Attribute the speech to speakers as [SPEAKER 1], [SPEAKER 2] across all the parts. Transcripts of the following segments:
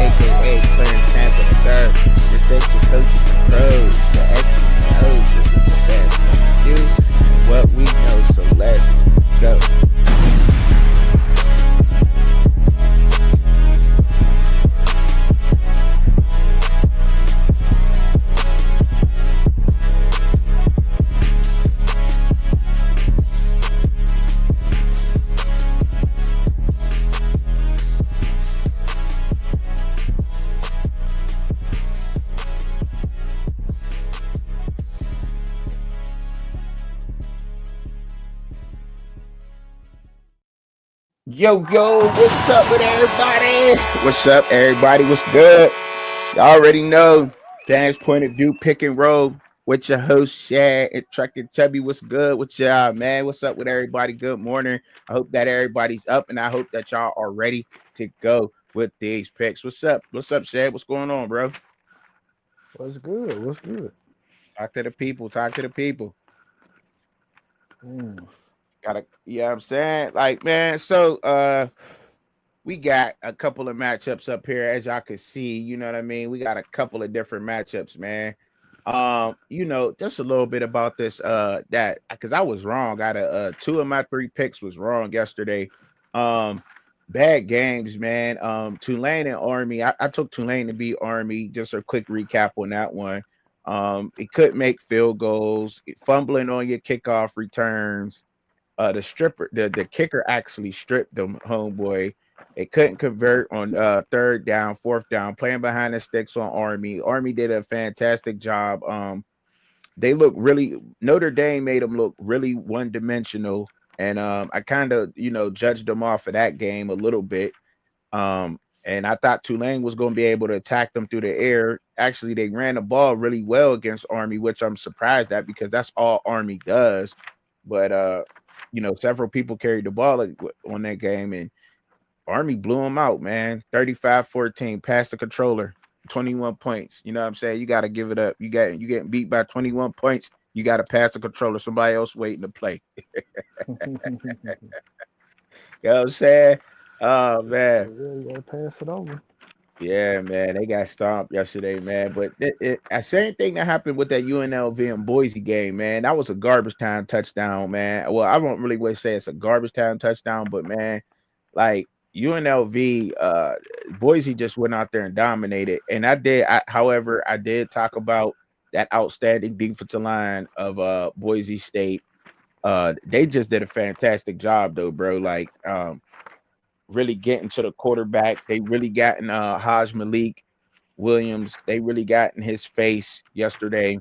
[SPEAKER 1] aka Clarence Tampa III. Present your coaches and pros, the X's and O's. This is the best one you what we know, so let's go. Yo, what's up with everybody? What's up, everybody? What's good? You already know Dan's Point of View Pick and Roll with your host Shad and Truck and Chubby. What's good with y'all, man? What's up with everybody? Good morning. I hope that everybody's up and I hope that y'all are ready to go with these picks. What's up? What's up, Shad? What's going on, bro?
[SPEAKER 2] What's good? What's good?
[SPEAKER 1] Talk to the people. Talk to the people.
[SPEAKER 2] Mm.
[SPEAKER 1] Gotta, you know what I'm saying? Like, man, so we got a couple of matchups up here, as y'all can see. You know what I mean? We got a couple of different matchups, man. Just a little bit about this. That because I was wrong. Got a two of my three picks was wrong yesterday. Um, Bad games, man. Tulane and Army. I took Tulane to beat Army. Just a quick recap on that one. It couldn't make field goals, fumbling on your kickoff returns. The kicker actually stripped them, homeboy. They couldn't convert on third down, fourth down, playing behind the sticks on Army. Army did a fantastic job. They look really Notre Dame made them look really one dimensional, and I kind of judged them off of that game a little bit. And I thought Tulane was going to be able to attack them through the air. Actually, they ran the ball really well against Army, which I'm surprised at because that's all Army does. But several people carried the ball on that game, and Army blew them out, man. 35-14, past the controller, 21 points. You know what I'm saying? You got to give it up. You getting beat by 21 points. You got to pass the controller. Somebody else waiting to play. You know what I'm saying? Oh man.
[SPEAKER 2] Yeah, you gotta pass it over.
[SPEAKER 1] Yeah, man, they got stomped yesterday, man. But same thing that happened with that UNLV and Boise game, man. That was a garbage time touchdown, man. Well, I won't really say it's a garbage time touchdown, but man, like UNLV, Boise just went out there and dominated. And however, I did talk about that outstanding defensive line of Boise State. They just did a fantastic job, though, bro. Like, really getting to the quarterback. They really gotten Haj Malik Williams. They really got in his face yesterday,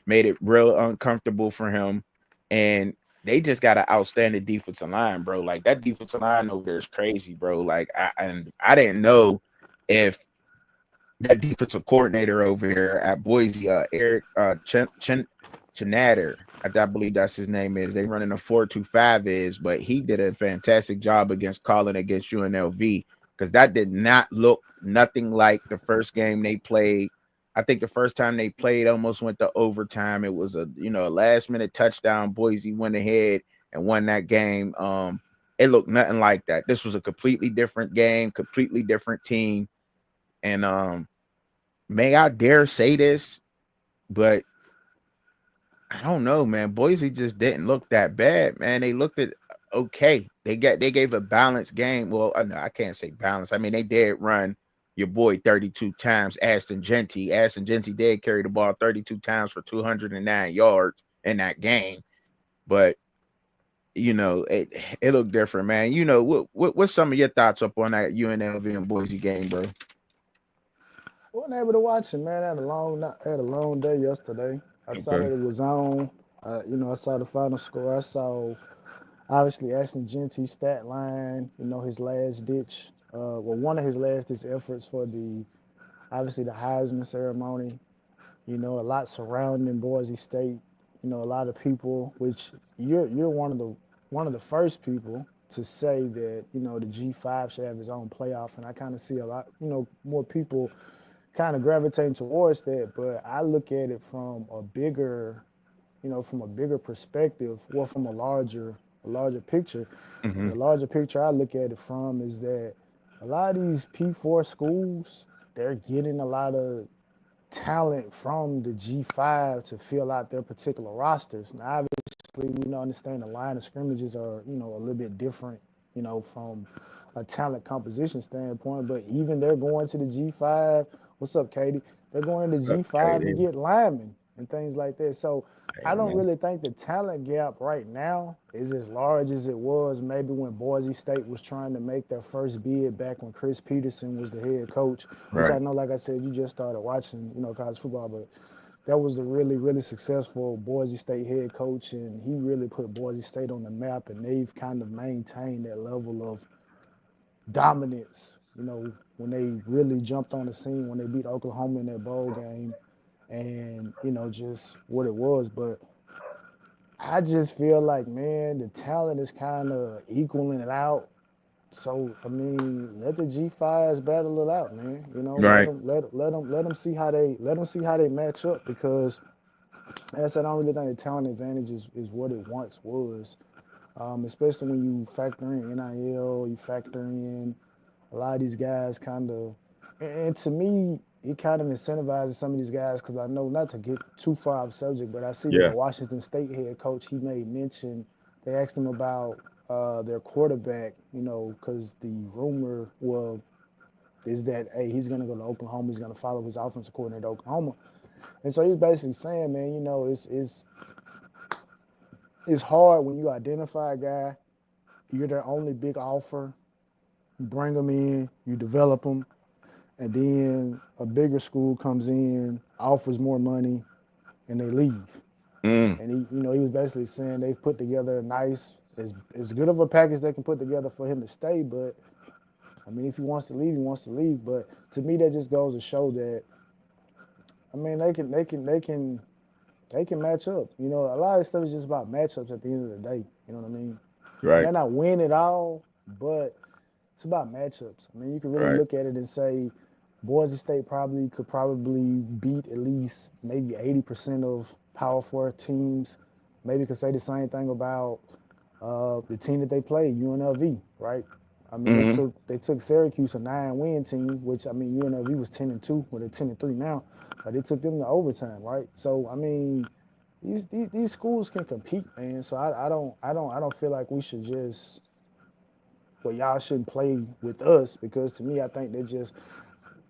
[SPEAKER 1] made it real uncomfortable for him. And they just got an outstanding defensive line, bro. Like that defensive line over there is crazy, bro. Like I didn't know if that defensive coordinator over here at Boise, Eric Chinader, I believe that's his name is. They running a 4-2-5 is, but he did a fantastic job against calling against UNLV because that did not look nothing like the first game they played. I think the first time they played almost went to overtime. It was a last minute touchdown. Boise went ahead and won that game. It looked nothing like that. This was a completely different game, completely different team. And may I dare say this, but I don't know, man. Boise just didn't look that bad, man. They looked at okay. They gave a balanced game. Well, no, I can't say balanced. I mean, they did run your boy 32 times, Ashton Genty. Ashton Genty did carry the ball 32 times for 209 yards in that game. But it looked different, man. What's some of your thoughts up on that UNLV and Boise game, bro?
[SPEAKER 2] I wasn't able to watch it, man. I had a long day yesterday. I saw
[SPEAKER 1] Okay.
[SPEAKER 2] that it was on. I saw the final score. I saw obviously Ashton Genty's stat line. His last ditch. One of his last ditch efforts for the obviously the Heisman ceremony. A lot surrounding Boise State. A lot of people, which you're one of the first people to say that the G5 should have his own playoff, and I kind of see a lot more people kind of gravitating towards that. But I look at it from a bigger perspective, or from a larger picture. And
[SPEAKER 1] Hmm.
[SPEAKER 2] the larger picture I look at it from is that a lot of these P4 schools, they're getting a lot of talent from the G5 to fill out their particular rosters. Now, obviously, we know understand the line of scrimmages are, a little bit different, from a talent composition standpoint. But even they're going to the G5. What's up, Katie? They're going to the
[SPEAKER 1] What's up,
[SPEAKER 2] G5 to
[SPEAKER 1] Katie?
[SPEAKER 2] get linemen and things like that. So I
[SPEAKER 1] Hey,
[SPEAKER 2] don't
[SPEAKER 1] man.
[SPEAKER 2] really think the talent gap right now is as large as it was maybe when Boise State was trying to make their first bid back when Chris Peterson was the head coach, which I
[SPEAKER 1] Right.
[SPEAKER 2] know, like I said, you just started watching, college football, but that was the really, really successful Boise State head coach, and he really put Boise State on the map, and they've kind of maintained that level of dominance, when they really jumped on the scene, when they beat Oklahoma in that bowl game, and, just what it was. But I just feel like, man, the talent is kind of equaling it out. So I mean, let the G5s battle it out, man. Let
[SPEAKER 1] Right.
[SPEAKER 2] them let them see how they match up because as I said, I don't really think the talent advantage is what it once was. Especially when you factor in NIL, you factor in a lot of these guys kind of, and to me, it kind of incentivizes some of these guys because I know not to get too far off subject, but I see that the
[SPEAKER 1] Yeah.
[SPEAKER 2] Washington State head coach he made mention. They asked him about their quarterback, because the rumor is that hey he's gonna go to Oklahoma, he's gonna follow his offensive coordinator to Oklahoma, and so he's basically saying, man, it's hard when you identify a guy, you're their only big offer, you bring them in, you develop them, and then a bigger school comes in, offers more money, and they leave.
[SPEAKER 1] Mm.
[SPEAKER 2] And he was basically saying they've put together a nice, as good of a package they can put together for him to stay. But I mean, if he wants to leave, he wants to leave. But to me, that just goes to show that I mean they can match up. A lot of this stuff is just about matchups at the end of the day. You know what I mean? May
[SPEAKER 1] Right.
[SPEAKER 2] not win it all, but it's about matchups. I mean, you can really
[SPEAKER 1] Right.
[SPEAKER 2] look at it and say Boise State could probably beat at least maybe 80% of Power Four teams. Maybe could say the same thing about the team that they played, UNLV, right? I mean, they
[SPEAKER 1] Mm-hmm.
[SPEAKER 2] took they took Syracuse, a 9-win team, which I mean UNLV was 10-2, or they're 10-3 now, but they took them to overtime, right? So I mean, these schools can compete, man. So I don't feel like we should just well y'all shouldn't play with us because to me I think they just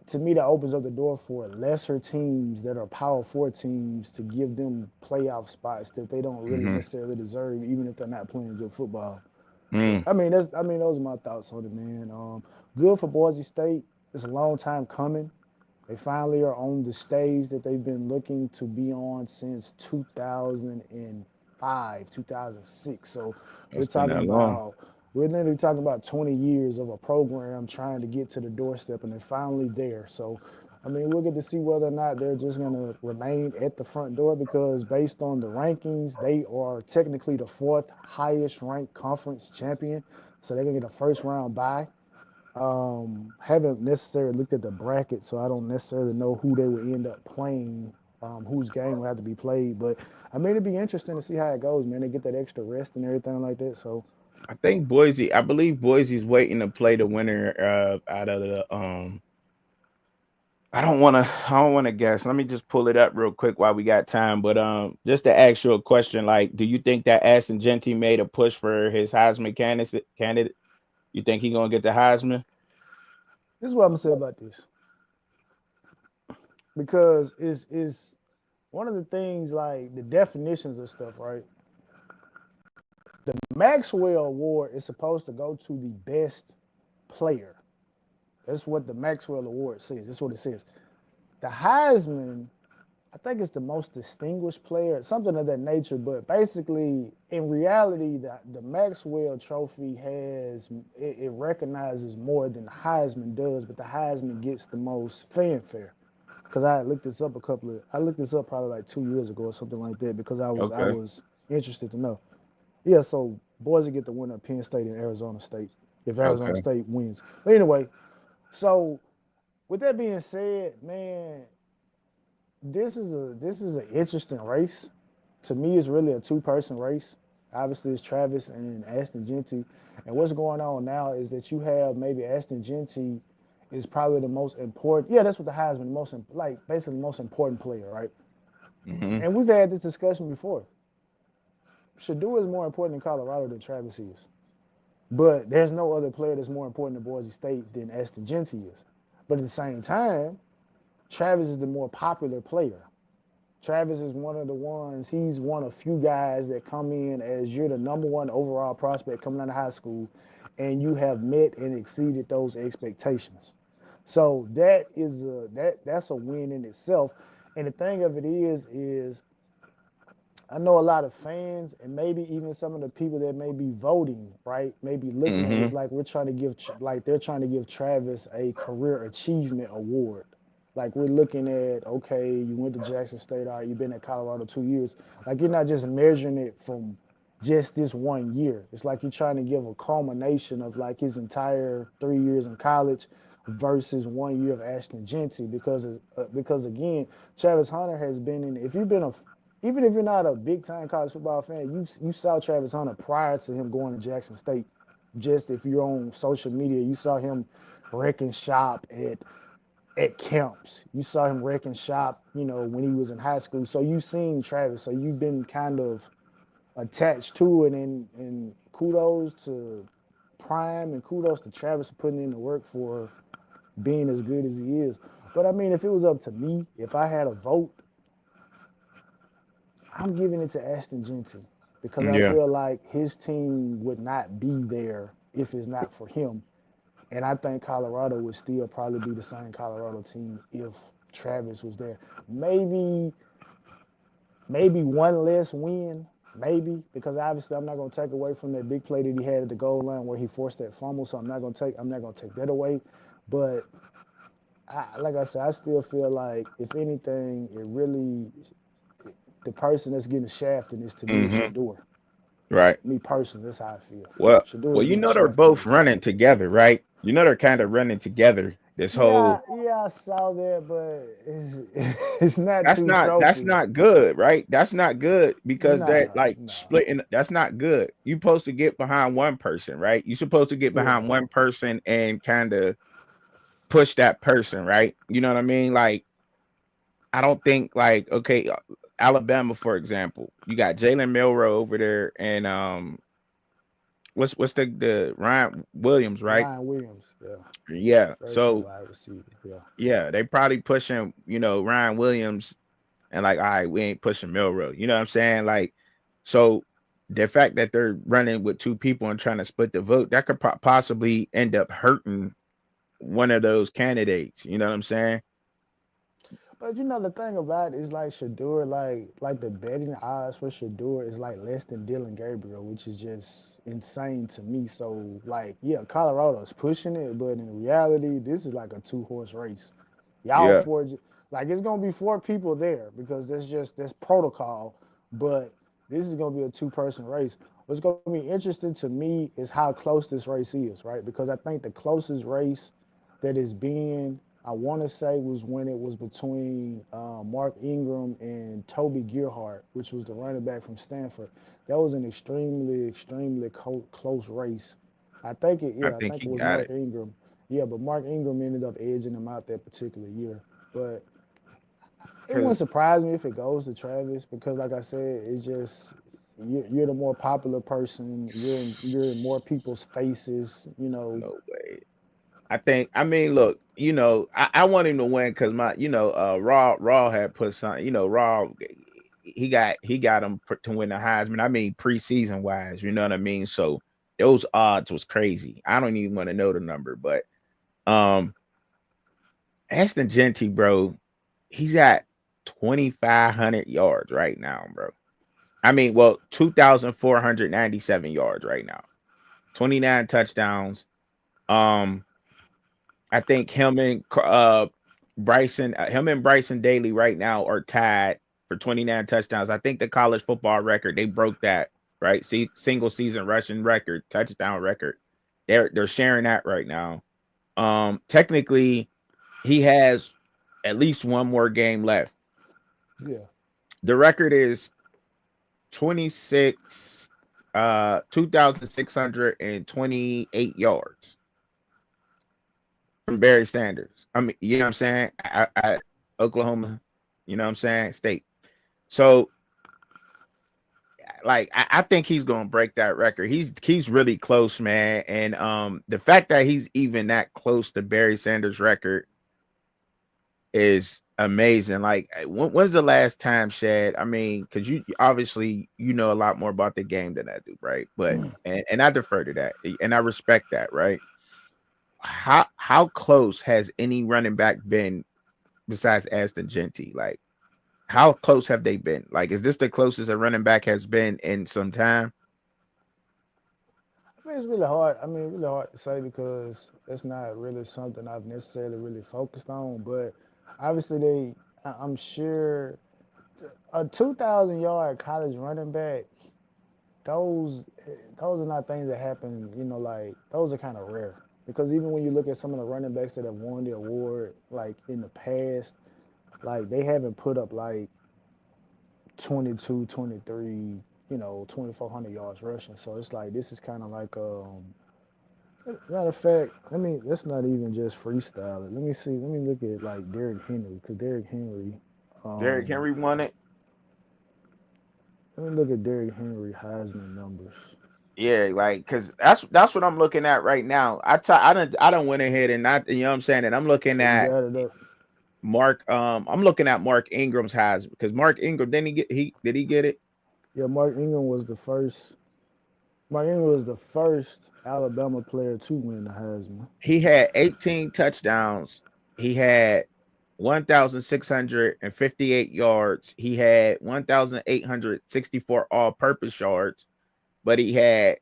[SPEAKER 2] to me that opens up the door for lesser teams that are Power Four teams to give them playoff spots that they don't really
[SPEAKER 1] Mm-hmm.
[SPEAKER 2] necessarily deserve, even if they're not playing good football. But
[SPEAKER 1] Mm.
[SPEAKER 2] I mean those are my thoughts on it, man. Good for Boise State. It's a long time coming. They finally are on the stage that they've been looking to be on since 2005, 2006. So we're
[SPEAKER 1] It's been
[SPEAKER 2] talking
[SPEAKER 1] that long.
[SPEAKER 2] about we're literally talking about 20 years of a program trying to get to the doorstep, and they're finally there. So, I mean, we'll get to see whether or not they're just going to remain at the front door because based on the rankings, they are technically the fourth highest ranked conference champion. So they're going to get a first round bye. Haven't necessarily looked at the bracket, so I don't necessarily know who they would end up playing, whose game will have to be played. But I mean, it'd be interesting to see how it goes, man. They get that extra rest and everything like that. So
[SPEAKER 1] I think Boise. I believe Boise's waiting to play the winner out of the. I don't want to. I don't want to guess. Let me just pull it up real quick while we got time. But just to ask you a question, like, do you think that Ashton Genty made a push for his Heisman candidate? Candidate? You think he gonna get the Heisman?
[SPEAKER 2] this is what I'm gonna say about this because is one of the things like the definitions of stuff, right? The Maxwell Award is supposed to go to the best player. That's what the Maxwell Award says. That's what it says. The Heisman I think it's the most distinguished player, something of that nature. But basically, in reality, the Maxwell Trophy it recognizes more than the Heisman does, but the Heisman gets the most fanfare. Because I looked this up probably like 2 years ago or something like that because I
[SPEAKER 1] Okay.
[SPEAKER 2] was interested to know. Yeah, so boys get the winner of Penn State and Arizona State if Arizona
[SPEAKER 1] Okay.
[SPEAKER 2] State wins. But anyway, so with that being said, man, this is an interesting race. To me, it's really a two-person race. Obviously, it's Travis and Ashton Genty. And what's going on now is that you have maybe Ashton Genty is probably the most important. Yeah, that's what the Heisman, basically the most important player, right?
[SPEAKER 1] Mm-hmm.
[SPEAKER 2] And we've had this discussion before. Shadua is more important in Colorado than Travis is. But there's no other player that's more important to Boise State than Ashton Jeanty is. But at the same time, Travis is the more popular player. Travis is one of the ones, he's one of few guys that come in as you're the number one overall prospect coming out of high school, and you have met and exceeded those expectations. So that's a win in itself. And the thing of it is I know a lot of fans and maybe even some of the people that may be voting, right, may be looking at it
[SPEAKER 1] Mm-hmm.
[SPEAKER 2] as like they're trying to give Travis a career achievement award. Like we're looking at, okay, you went to Jackson State, all right, you've been at Colorado 2 years. Like you're not just measuring it from just this 1 year. It's like you're trying to give a culmination of like his entire 3 years in college versus 1 year of Ashton Jeanty because again, Travis Hunter has been in. If you've been a even if you're not a big time college football fan, you saw Travis Hunter prior to him going to Jackson State. Just if you're on social media, you saw him wrecking shop at camps. You saw him wrecking shop, when he was in high school. So you've seen Travis. So you've been kind of attached to it. And kudos to Prime and kudos to Travis for putting in the work for being as good as he is. But I mean, if it was up to me, if I had a vote, I'm giving it to Ashton Jeanty because I
[SPEAKER 1] Yeah.
[SPEAKER 2] feel like his team would not be there if it's not for him. And I think Colorado would still probably be the same Colorado team if Travis was there. Maybe one less win, maybe, because obviously I'm not gonna take away from that big play that he had at the goal line where he forced that fumble. So I'm not gonna take that away. But like I said, I still feel like if anything, the person that's getting shafted is to me is
[SPEAKER 1] Mm-hmm.
[SPEAKER 2] Shador.
[SPEAKER 1] Right.
[SPEAKER 2] Me personally, that's how I feel.
[SPEAKER 1] Well,
[SPEAKER 2] Shador
[SPEAKER 1] well,
[SPEAKER 2] is
[SPEAKER 1] you
[SPEAKER 2] getting
[SPEAKER 1] know they're
[SPEAKER 2] shafted in
[SPEAKER 1] both
[SPEAKER 2] this.
[SPEAKER 1] running together, right? You know they're kind of running together. This
[SPEAKER 2] Yeah,
[SPEAKER 1] whole
[SPEAKER 2] yeah, I saw that, but it's not
[SPEAKER 1] that's
[SPEAKER 2] two
[SPEAKER 1] not
[SPEAKER 2] trophies.
[SPEAKER 1] not good, right? That's not good because that
[SPEAKER 2] Nah,
[SPEAKER 1] like
[SPEAKER 2] nah.
[SPEAKER 1] splitting that's not good. You're supposed to get behind one person, right? You're supposed to get
[SPEAKER 2] Yeah,
[SPEAKER 1] behind one person and kind of push that person, right? You know what I mean? Like I don't think like okay, Alabama for example, you got Jalen Milrow over there and what's the Ryan Williams, right?
[SPEAKER 2] Ryan Williams. Yeah,
[SPEAKER 1] Yeah.
[SPEAKER 2] freshman
[SPEAKER 1] So
[SPEAKER 2] wide receiver. Yeah,
[SPEAKER 1] yeah, they probably pushing, Ryan Williams and like, all right, we ain't pushing Milrow. You know what I'm saying? Like, so the fact that they're running with two people and trying to split the vote, that could possibly end up hurting one of those candidates. You know what I'm saying?
[SPEAKER 2] but the thing about it is like Shador, like the betting odds for Shador is like less than Dylan Gabriel, which is just insane to me. So like, yeah, Colorado's pushing it, but in reality, this is like a two-horse race. Y'all
[SPEAKER 1] Yeah.
[SPEAKER 2] four, like it's gonna be four people there because that's protocol. But this is gonna be a two-person race. What's gonna be interesting to me is how close this race is, right? Because I think the closest race that is being, I want to say, was when it was between Mark Ingram and Toby Gerhart, which was the running back from Stanford. That was an extremely, extremely close race.
[SPEAKER 1] I
[SPEAKER 2] I
[SPEAKER 1] think
[SPEAKER 2] think
[SPEAKER 1] he
[SPEAKER 2] it was
[SPEAKER 1] got
[SPEAKER 2] Mark
[SPEAKER 1] it.
[SPEAKER 2] Ingram. Yeah, but Mark Ingram ended up edging him out that particular year. But it wouldn't
[SPEAKER 1] Cause
[SPEAKER 2] surprise me if it goes to Travis because, like I said, it's just you're the more popular person. You're in more people's faces.
[SPEAKER 1] no way. I mean, look, I want him to win because Raw had put something, Raw he got him to win the Heisman. I mean, preseason wise, you know what I mean? So those odds was crazy. I don't even want to know the number, but um Ashton Jeanty, bro, he's at 2,500 yards right now, bro. I mean, well, 2,497 yards right now. 29 touchdowns. Um, I think him and Bryson Daly right now are tied for 29 touchdowns. I think the college football record, they broke that, right? See, single season rushing record, touchdown record. They're sharing that right now. Technically, he has at least one more game left.
[SPEAKER 2] yeah.
[SPEAKER 1] The record is 2,628 yards. from Barry Sanders. I mean, you know what I'm saying? I Oklahoma, you know what I'm saying? State. So like I think he's gonna break that record. He's really close, man. And the fact that he's even that close to Barry Sanders' record is amazing. Like when's the last time, Shad? I mean, because you obviously you know a lot more about the game than I do, right? But and I defer to that and I respect that, right? How close has any running back been besides Aston Genty? Like how close have they been? Like, is this the closest a running back has been in some time?
[SPEAKER 2] I mean, it's really hard. I mean, really hard to say because it's not really something I've necessarily really focused on. But obviously, I'm sure a 2,000 yard college running back. Those, those are not things that happen. Like those are kind of rare because even when you look at some of the running backs that have won the award, like in the past, like they haven't put up like 22, 23, 2,400 yards rushing. So it's like this is kind of like matter of fact, let's not even just freestyle it. Let me see. Let me look at like Derrick Henry because Derrick Henry.
[SPEAKER 1] Derrick
[SPEAKER 2] Um,
[SPEAKER 1] Henry won it.
[SPEAKER 2] Let me look at Derrick Henry Heisman numbers.
[SPEAKER 1] Yeah, like because that's what I'm looking at right now. I don't went ahead and not you know what I'm saying, and I'm looking
[SPEAKER 2] Oh, you
[SPEAKER 1] at
[SPEAKER 2] got it up.
[SPEAKER 1] Mark. I'm looking at Mark Ingram's Heisman because Mark Ingram didn't he get he did he get it?
[SPEAKER 2] Yeah, Mark Ingram was the first. Mark Ingram was the first Alabama player to win the Heisman.
[SPEAKER 1] He had 18 touchdowns. He had 1,658 yards. He had 1,864 all-purpose yards, but he had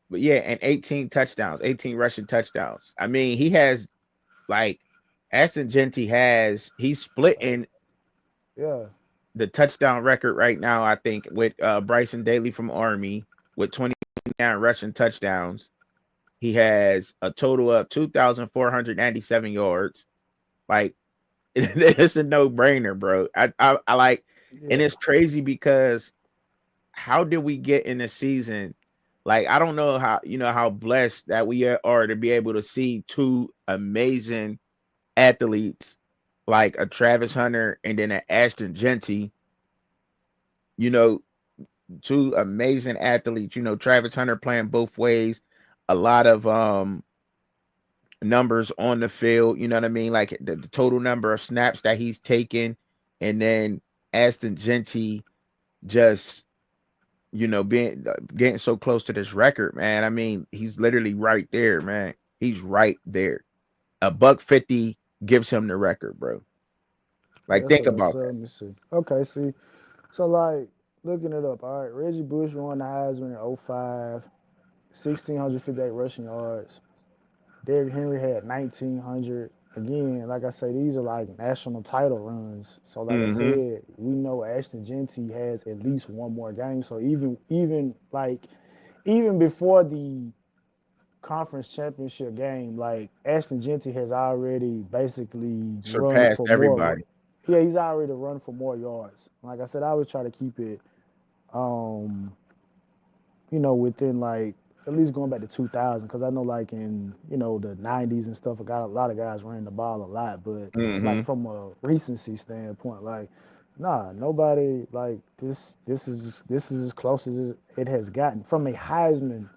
[SPEAKER 1] but yeah, and 18 touchdowns, 18 rushing touchdowns. I mean, he has like Aston Genty he's splitting
[SPEAKER 2] Yeah,
[SPEAKER 1] the touchdown record right now, I think, with Bryson Daly from Army with 29 rushing touchdowns. He has a total of 2,497 yards. Like it's a no-brainer, bro. I like, and
[SPEAKER 2] yeah.
[SPEAKER 1] it's crazy because how did we get in the season? Like, I don't know how blessed that we are to be able to see two amazing athletes like a Travis Hunter and then an Ashton Genty, you know, two amazing athletes. Travis Hunter playing both ways, a lot of numbers on the field, you know what I mean? Like the total number of snaps that he's taken, and then Ashton Genty just being getting so close to this record, man. I mean, he's literally right there, man. He's right there. A buck 50 gives him the record, bro.
[SPEAKER 2] Yeah,
[SPEAKER 1] Like,
[SPEAKER 2] that's
[SPEAKER 1] think
[SPEAKER 2] what I
[SPEAKER 1] about
[SPEAKER 2] said. Let me see. Okay, see. So like looking it up. All right, Reggie Bush won the Heisman in '05, 1,658 rushing yards. Derrick Henry had 1,900. Again, like I say, these are like national title runs. So
[SPEAKER 1] that.
[SPEAKER 2] like I
[SPEAKER 1] Mm-hmm.
[SPEAKER 2] said, we know Ashton Genty has at least one more game. So even before the conference championship game, like Ashton Genty has already basically run
[SPEAKER 1] Surpassed
[SPEAKER 2] for more.
[SPEAKER 1] everybody.
[SPEAKER 2] Yeah, he's already run for more yards. Like I said, I would try to keep it, um, within like at least going back to 2000, because I know like in the 90s and stuff, I got a lot of guys ran the ball a lot, but like
[SPEAKER 1] Mm-hmm.
[SPEAKER 2] from a recency standpoint, like nah, nobody like this is as close as it has gotten from a Heisman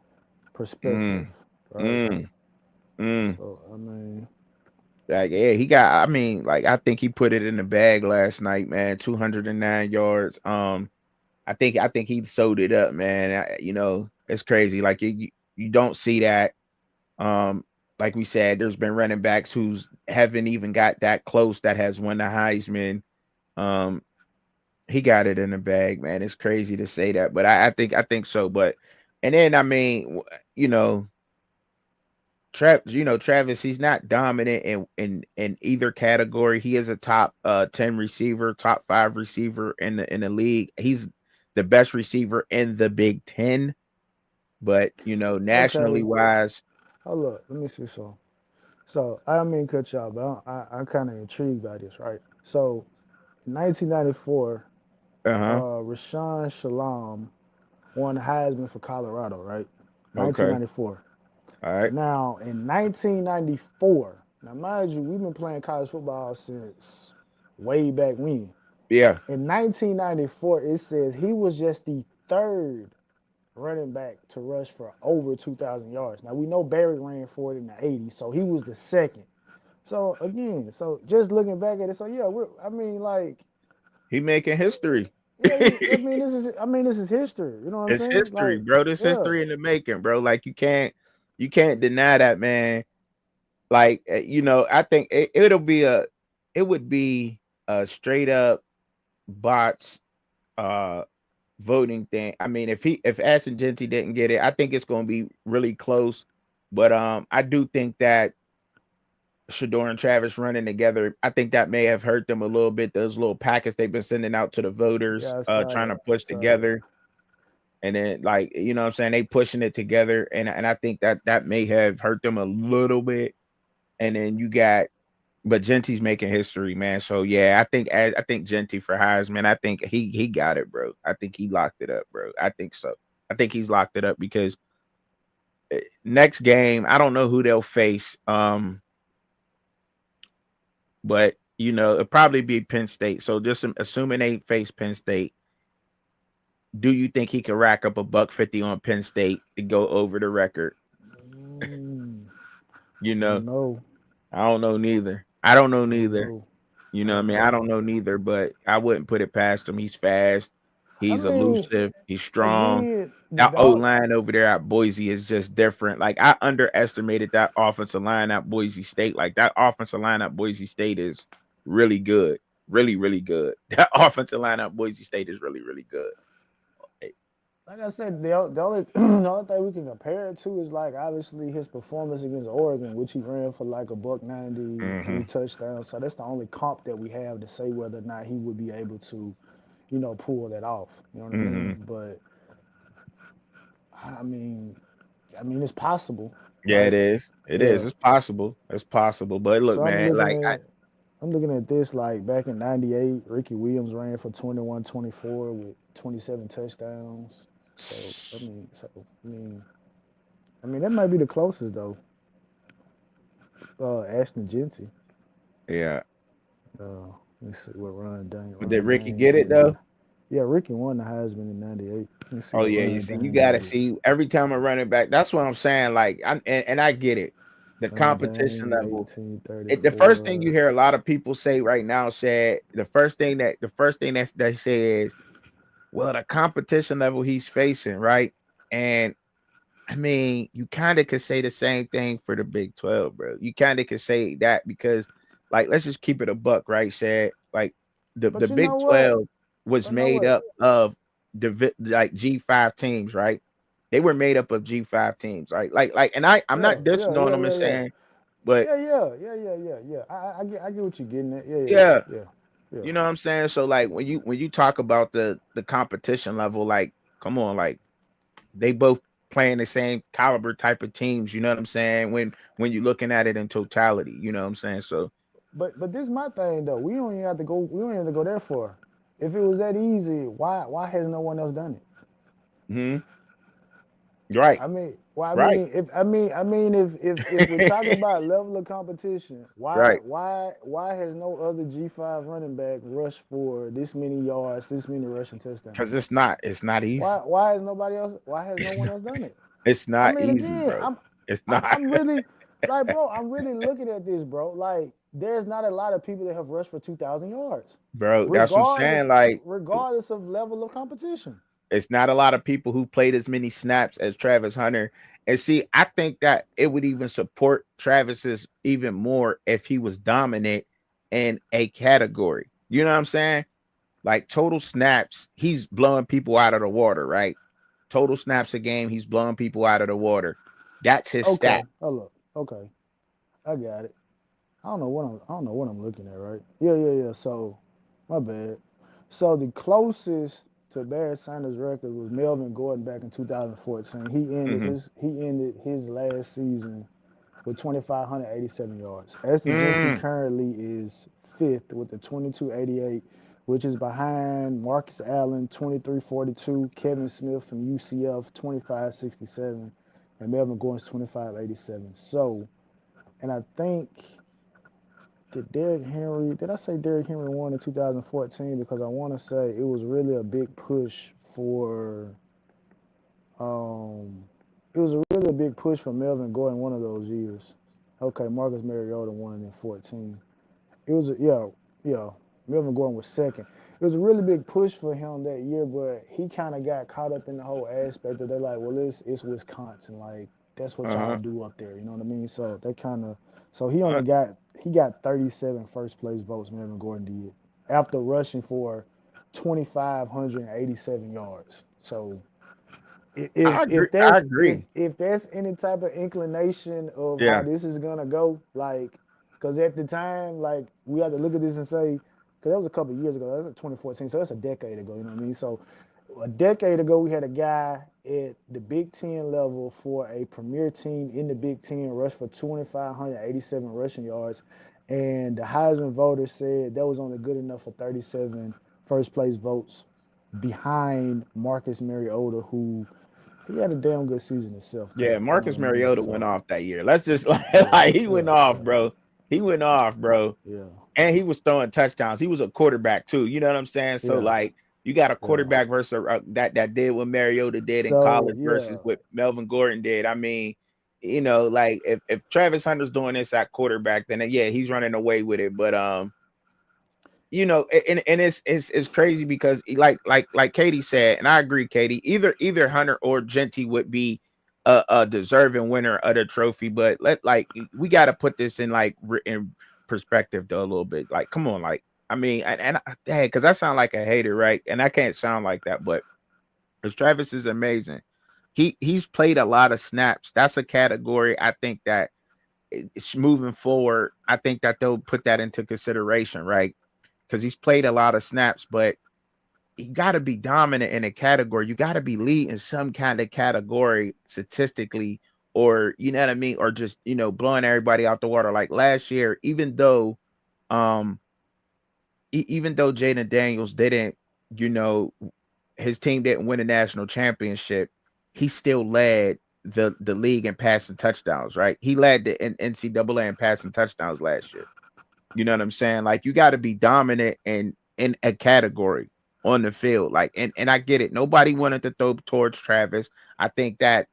[SPEAKER 2] perspective,
[SPEAKER 1] Mm.
[SPEAKER 2] right?
[SPEAKER 1] Mm. Mm.
[SPEAKER 2] So I mean,
[SPEAKER 1] Like, yeah, he got. I mean, like, I think he put it in the bag last night, man. 209 yards. I think he sold it up, man. It's crazy. Like you don't see that. Um, like we said, there's been running backs who's haven't even got that close that has won the Heisman. Um, he got it in the bag, man. It's crazy to say that, but I think so. But and then I mean, you know, Travis, he's not dominant in either category. He is a top 10 receiver, top 5 receiver in the league. He's the best receiver in the Big Ten, but nationally
[SPEAKER 2] okay,
[SPEAKER 1] wise,
[SPEAKER 2] hold up, let me see some. So I don't mean to cut you off, but I'm kind of intrigued by this, right? So in 1994,
[SPEAKER 1] uh-huh.
[SPEAKER 2] Rashawn Shalom won the Heisman for Colorado, right?
[SPEAKER 1] Okay.
[SPEAKER 2] 1994.
[SPEAKER 1] All right.
[SPEAKER 2] Now, in 1994, now mind you, we've been playing college football since way back when.
[SPEAKER 1] Yeah.
[SPEAKER 2] In 1994, it says he was just the third running back to rush for over 2,000 yards. Now, we know Barry ran for it in the 80s, so he was the second. So, again, so just looking back at it, so yeah, I mean, like,
[SPEAKER 1] He making history.
[SPEAKER 2] yeah, I mean, this is history. You know what I'm
[SPEAKER 1] It's
[SPEAKER 2] saying?
[SPEAKER 1] history,
[SPEAKER 2] Like,
[SPEAKER 1] bro. This
[SPEAKER 2] yeah,
[SPEAKER 1] history in the making, bro. Like you can't deny that, man. Like I think it would be a straight up bots uh voting thing. I mean, if Ashton Genty didn't get it, I think it's going to be really close. But I do think that Shador and Travis running together, I think that may have hurt them a little bit. Those little packets they've been sending out to the voters,
[SPEAKER 2] yeah, I saw
[SPEAKER 1] trying to
[SPEAKER 2] that.
[SPEAKER 1] push
[SPEAKER 2] I saw that.
[SPEAKER 1] together, and then like what I'm saying, they pushing it together, and I think that may have hurt them a little bit. And then you got, but Genty's making history, man. So yeah, I think Genty for Heisman. I think he got it, bro. I think he locked it up, bro. I think so. I think he's locked it up because next game, I don't know who they'll face. But it'll probably be Penn State. So just assuming they face Penn State, do you think he can rack up a $150 on Penn State to go over the record?
[SPEAKER 2] Mm,
[SPEAKER 1] You
[SPEAKER 2] I don't
[SPEAKER 1] know,
[SPEAKER 2] know.
[SPEAKER 1] I don't know neither. I don't know
[SPEAKER 2] I don't
[SPEAKER 1] neither.
[SPEAKER 2] know.
[SPEAKER 1] You
[SPEAKER 2] I
[SPEAKER 1] know what I
[SPEAKER 2] don't
[SPEAKER 1] mean? I
[SPEAKER 2] know.
[SPEAKER 1] don't know neither, but I wouldn't put it past him. He's fast.
[SPEAKER 2] I
[SPEAKER 1] He's
[SPEAKER 2] mean,
[SPEAKER 1] elusive. He's strong.
[SPEAKER 2] again,
[SPEAKER 1] That O
[SPEAKER 2] dog.
[SPEAKER 1] line over there at Boise is just different. Like I underestimated that offensive line at Boise State. Like that offensive line at Boise State is really good, really, really good. That offensive line at Boise State is really, really good. Eh,
[SPEAKER 2] Like I said, the only the only thing we can compare it to is like obviously his performance against Oregon, which he ran for like a buck 90,
[SPEAKER 1] Mm-hmm.
[SPEAKER 2] 3 touchdowns. So that's the only comp that we have to say whether or not he would be able to, pull that off. You know what I
[SPEAKER 1] Mm-hmm.
[SPEAKER 2] mean? But I mean, it's possible,
[SPEAKER 1] Yeah, it
[SPEAKER 2] right?
[SPEAKER 1] is. It is.
[SPEAKER 2] Yeah.
[SPEAKER 1] It's possible. It's possible. But look,
[SPEAKER 2] So
[SPEAKER 1] man, like
[SPEAKER 2] I'm looking at this like back in '98, Ricky Williams ran for 21-24 with 27 touchdowns. So I mean that might be the closest though. Ashton Genty.
[SPEAKER 1] yeah.
[SPEAKER 2] Let me see what
[SPEAKER 1] Did
[SPEAKER 2] Ron
[SPEAKER 1] Ricky
[SPEAKER 2] Daniels
[SPEAKER 1] get it
[SPEAKER 2] did.
[SPEAKER 1] though?
[SPEAKER 2] Yeah, Ricky won the Heisman in '98. Let me see
[SPEAKER 1] Oh
[SPEAKER 2] what
[SPEAKER 1] yeah, you
[SPEAKER 2] Ron
[SPEAKER 1] see, you
[SPEAKER 2] Daniels
[SPEAKER 1] gotta
[SPEAKER 2] did.
[SPEAKER 1] see every time a running back. That's what I'm saying. Like, and I get it. The
[SPEAKER 2] Ron
[SPEAKER 1] competition
[SPEAKER 2] Daniels
[SPEAKER 1] level. The first thing you
[SPEAKER 2] 1834.
[SPEAKER 1] hear a lot of people say right now said the first thing that they say is, well, the competition level he's facing, right? And I mean, you kind of could say the same thing for the Big 12, bro. You kind of could say that because, like, let's just keep it a buck, right, Shad? Like, the
[SPEAKER 2] But you know
[SPEAKER 1] Big
[SPEAKER 2] what?
[SPEAKER 1] 12 was
[SPEAKER 2] But know
[SPEAKER 1] made
[SPEAKER 2] what?
[SPEAKER 1] up of like G5 teams, right? They were made up of G5 teams, right? And I'm
[SPEAKER 2] Yeah,
[SPEAKER 1] not
[SPEAKER 2] yeah,
[SPEAKER 1] dissing on
[SPEAKER 2] yeah,
[SPEAKER 1] them and
[SPEAKER 2] yeah, yeah.
[SPEAKER 1] saying, but
[SPEAKER 2] Yeah. I get what you're getting at.
[SPEAKER 1] yeah,
[SPEAKER 2] Yeah. Yeah.
[SPEAKER 1] you know what I'm saying. So like when you talk about the competition level, like, come on, like they both playing the same caliber type of teams. You know what I'm saying? When you're looking at it in totality, you know what I'm saying. So,
[SPEAKER 2] But this is my thing though. We don't even have to go. We don't even have to go there for. If it was that easy, why has no one else done it?
[SPEAKER 1] mhm, right,
[SPEAKER 2] I mean, well, I
[SPEAKER 1] right,
[SPEAKER 2] mean, if if we're talking about level of competition,
[SPEAKER 1] right.
[SPEAKER 2] why has no other G5 running back rushed for this many yards, this many rushing
[SPEAKER 1] Because
[SPEAKER 2] touchdowns?
[SPEAKER 1] it's not easy.
[SPEAKER 2] Why has nobody else? Why has no
[SPEAKER 1] It's
[SPEAKER 2] one
[SPEAKER 1] not,
[SPEAKER 2] else done it?
[SPEAKER 1] it's
[SPEAKER 2] I
[SPEAKER 1] not
[SPEAKER 2] mean,
[SPEAKER 1] easy,
[SPEAKER 2] again,
[SPEAKER 1] bro. It's
[SPEAKER 2] I'm
[SPEAKER 1] not.
[SPEAKER 2] I'm really like, bro, I'm really looking at this, bro. Like, there's not a lot of people that have rushed for 2,000 yards,
[SPEAKER 1] Bro, that's what I'm
[SPEAKER 2] regardless
[SPEAKER 1] saying. Like,
[SPEAKER 2] regardless of level of competition.
[SPEAKER 1] it's not a lot of people who played as many snaps as Travis Hunter. And see, I think that it would even support Travis's even more if he was dominant in a category. You know what I'm saying? Like total snaps, he's blowing people out of the water, right? Total snaps a game, he's blowing people out of the water. That's his stat.
[SPEAKER 2] Okay, hold up. Okay, I got it. I don't know what I'm looking at, right? Yeah. So, my bad. So the closest to Barry Sanders' record was Melvin Gordon back in 2014.
[SPEAKER 1] Mm-hmm.
[SPEAKER 2] He ended his last season with 2,587 yards. Ashton Genty
[SPEAKER 1] Mm.
[SPEAKER 2] currently is fifth with the 2288, which is behind Marcus Allen 2342, Kevin Smith from UCF 2567, and Melvin Gordon's 25.87. So, and I think did I say Derrick Henry won in 2014? Because I want to say it was really a big push for, um, it was a really big push for Melvin Gordon one of those years. Okay, Marcus Mariota won in 14. It was yeah. Melvin Gordon was second. It was a really big push for him that year, but he kind of got caught up in the whole aspect that they're like, well, it's Wisconsin, like that's what y'all
[SPEAKER 1] Uh-huh.
[SPEAKER 2] do up there, you know what I mean? So they kind of, so he
[SPEAKER 1] Uh,
[SPEAKER 2] only got he got 37 first place votes. Melvin Gordon did after rushing for 2,587 yards. So if
[SPEAKER 1] I agree.
[SPEAKER 2] if
[SPEAKER 1] I
[SPEAKER 2] that's if
[SPEAKER 1] agree.
[SPEAKER 2] if that's any type of inclination of how
[SPEAKER 1] Yeah.
[SPEAKER 2] this is gonna go, like, because at the time, like, we have to look at this and say, because that was a couple of years ago, that was 2014, so that's a decade ago, you know what I mean? So a decade ago, we had a guy at the Big Ten level for a premier team in the Big Ten rush for 2,587 rushing yards, and the Heisman voters said that was only good enough for 37 first place votes behind Marcus Mariota, who he had a damn good season himself
[SPEAKER 1] Yeah,
[SPEAKER 2] though. You know
[SPEAKER 1] Marcus
[SPEAKER 2] what I mean?
[SPEAKER 1] Mariota went
[SPEAKER 2] So
[SPEAKER 1] off that year. Let's just
[SPEAKER 2] yeah,
[SPEAKER 1] like he went
[SPEAKER 2] yeah,
[SPEAKER 1] off,
[SPEAKER 2] yeah,
[SPEAKER 1] bro. He went off, bro.
[SPEAKER 2] yeah,
[SPEAKER 1] And he was throwing touchdowns. He was a quarterback too. You know what I'm saying? So
[SPEAKER 2] yeah,
[SPEAKER 1] like you got a
[SPEAKER 2] yeah.
[SPEAKER 1] quarterback versus that did what Mariota did in
[SPEAKER 2] So
[SPEAKER 1] college versus
[SPEAKER 2] yeah,
[SPEAKER 1] what Melvin Gordon did. I mean, you know, like if Travis Hunter's doing this at quarterback, then yeah, he's running away with it. But you know, and it's crazy because like Katie said, and I agree, Katie. Either Hunter or Genty would be a deserving winner of the trophy, but we got to put this in in perspective though a little bit. Like, come on, like I mean, dang, because I sound like a hater, right? And I can't sound like that, but because Travis is amazing. He's played a lot of snaps. That's a category I think that it's moving forward. I think that they'll put that into consideration, right? Because he's played a lot of snaps, but you got to be dominant in a category. You got to be lead in some kind of category statistically, or you know what I mean, or just blowing everybody out the water. Like last year, um, even though Jaden Daniels didn't, you know, his team didn't win a national championship, he still led the league in passing touchdowns. Right, he led the NCAA in passing touchdowns last year. You know what I'm saying? Like you got to be dominant in a category on the field. Like and I get it. Nobody wanted to throw towards Travis. I think that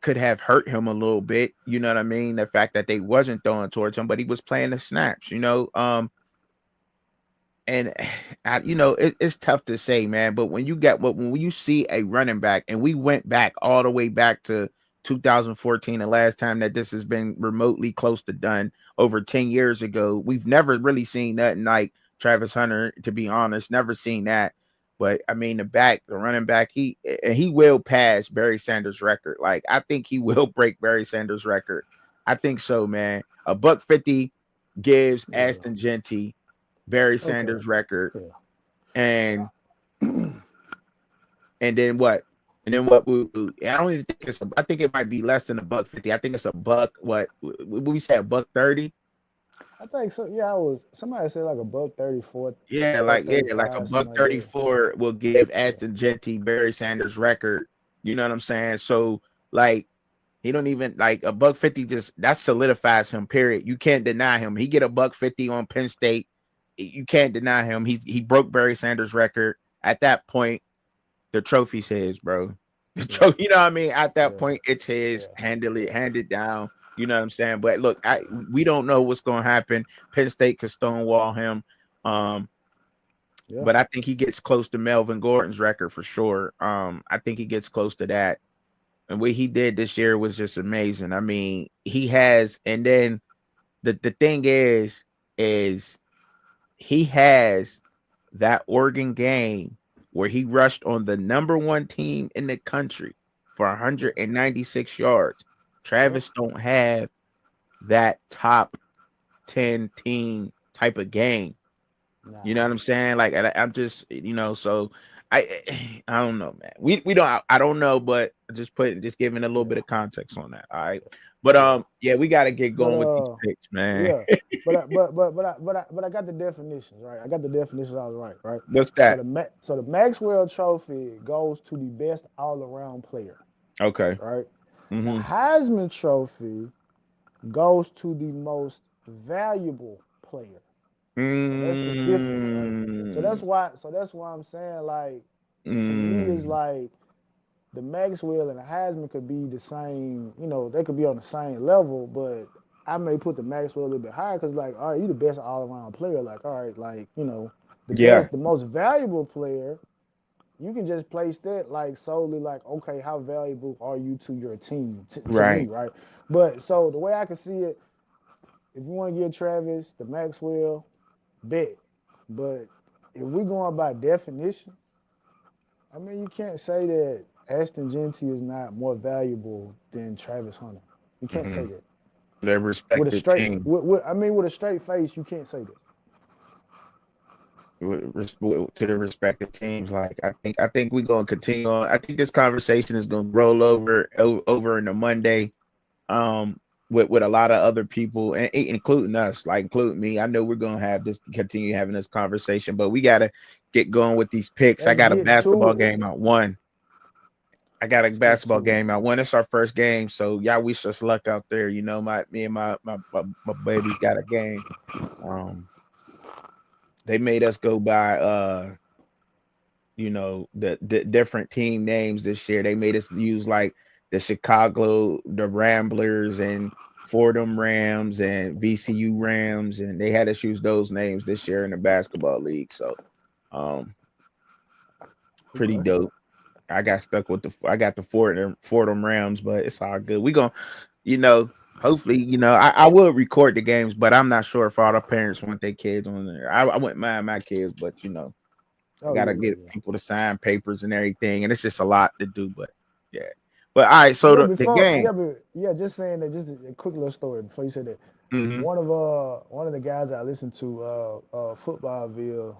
[SPEAKER 1] could have hurt him a little bit. You know what I mean? The fact that they wasn't throwing towards him, but he was playing the snaps. And it's tough to say, man. But when you see a running back, and we went back all the way back to 2014, the last time that this has been remotely close to done, over 10 years ago, we've never really seen nothing like Travis Hunter, to be honest. Never seen that. But I mean, the running back, he will pass Barry Sanders' record. Like I think he will break Barry Sanders' record. I think so, man. A buck 50 gives
[SPEAKER 2] yeah.
[SPEAKER 1] Aston Genty Barry
[SPEAKER 2] Okay,
[SPEAKER 1] Sanders record,
[SPEAKER 2] yeah.
[SPEAKER 1] and and then what? And then what? I don't even think I think it might be less than a buck 50. I think it's a buck. What we said, a buck 30.
[SPEAKER 2] I think so. Yeah, I was. Somebody said like a buck 34,
[SPEAKER 1] Yeah,
[SPEAKER 2] buck
[SPEAKER 1] like a
[SPEAKER 2] 35, something
[SPEAKER 1] buck
[SPEAKER 2] like that.
[SPEAKER 1] 34 will give
[SPEAKER 2] Yeah,
[SPEAKER 1] Aston Genty Barry Sanders record. You know what I'm saying? So like he don't even like a buck 50. Just that solidifies him. Period. You can't deny him. He get a buck 50 on Penn State. You can't deny him. He broke Barry Sanders' record. At that point, the trophy's his, bro. The
[SPEAKER 2] yeah,
[SPEAKER 1] trophy, you know what I mean? At that
[SPEAKER 2] yeah,
[SPEAKER 1] point, it's his.
[SPEAKER 2] yeah, yeah,
[SPEAKER 1] Hand it down. You know what I'm saying? But look, we don't know what's gonna happen. Penn State could stonewall him. Um,
[SPEAKER 2] yeah.
[SPEAKER 1] but I think he gets close to Melvin Gordon's record for sure. I think he gets close to that. And what he did this year was just amazing. I mean, he has, and then the thing is he has that Oregon game where he rushed on the number one team in the country for 196 yards.
[SPEAKER 2] Yeah.
[SPEAKER 1] Travis don't have that top 10 team type of game. You know
[SPEAKER 2] Nah.
[SPEAKER 1] what I'm saying? Like I'm just, so I I don't know, man. We don't I don't know, but just giving a little bit
[SPEAKER 2] Yeah.
[SPEAKER 1] of context on that. All right. But
[SPEAKER 2] Yeah.
[SPEAKER 1] yeah, we gotta get
[SPEAKER 2] But
[SPEAKER 1] going with these picks, man.
[SPEAKER 2] yeah. But I got the definitions right. I got the definitions all right, right.
[SPEAKER 1] What's
[SPEAKER 2] So
[SPEAKER 1] that?
[SPEAKER 2] the Maxwell Trophy goes to the best all around player,
[SPEAKER 1] Okay.
[SPEAKER 2] right? The
[SPEAKER 1] Mm-hmm.
[SPEAKER 2] Heisman Trophy goes to the most valuable player. So that's the difference, right? So that's
[SPEAKER 1] Mm,
[SPEAKER 2] why. So that's why I'm saying, like, to me, is
[SPEAKER 1] mm.
[SPEAKER 2] like the Maxwell and the Heisman could be the same. You know, they could be on the same level, but I may put the Maxwell a little bit higher because, like, all right, you the best all around player. Like, all right, like, you know, the
[SPEAKER 1] Yeah,
[SPEAKER 2] best, the most valuable player. You can just place that like solely like, okay, how valuable are you to your team? To me,
[SPEAKER 1] right.
[SPEAKER 2] right? But so the way I can see it, if you want to give Travis the Maxwell, bet. But if we're going by definition, I mean, you can't say that Ashton Genty is not more valuable than Travis Hunter. You can't say
[SPEAKER 1] Mm-hmm.
[SPEAKER 2] that
[SPEAKER 1] Their
[SPEAKER 2] with a
[SPEAKER 1] respective
[SPEAKER 2] straight.
[SPEAKER 1] team.
[SPEAKER 2] I mean, with a straight face, you can't say that.
[SPEAKER 1] To the respective teams. Like I think we're gonna continue on. I think this conversation is gonna roll over into Monday. With a lot of other people and including us, like including me. I know we're gonna have this continue having this conversation, but we gotta get going with these picks. I
[SPEAKER 2] Let's
[SPEAKER 1] got a
[SPEAKER 2] get to
[SPEAKER 1] basketball
[SPEAKER 2] it.
[SPEAKER 1] game at one. I got a
[SPEAKER 2] Let's get
[SPEAKER 1] basketball
[SPEAKER 2] to it.
[SPEAKER 1] game at one. It's our first game, so y'all wish us luck out there. You know, me and my babies got a game. Um, they made us go by the different team names this year. They made us use like the Ramblers and Fordham Rams and VCU Rams, and they had us use those names this year in the basketball league. So, um, pretty
[SPEAKER 2] Okay.
[SPEAKER 1] dope. I got stuck with I got the Fordham Rams, but it's all good. We gonna, you know, hopefully, I will record the games, but I'm not sure if all the parents want their kids on there. I wouldn't mind my kids, but I
[SPEAKER 2] Oh
[SPEAKER 1] gotta
[SPEAKER 2] yeah,
[SPEAKER 1] get
[SPEAKER 2] yeah,
[SPEAKER 1] people to sign papers and everything, and it's just a lot to do. But yeah, but all right. So
[SPEAKER 2] yeah.
[SPEAKER 1] the
[SPEAKER 2] Before,
[SPEAKER 1] game.
[SPEAKER 2] yeah, but yeah. Just saying that. Just a quick little story before you said that.
[SPEAKER 1] Hmm.
[SPEAKER 2] One of the guys I listened to, Footballville,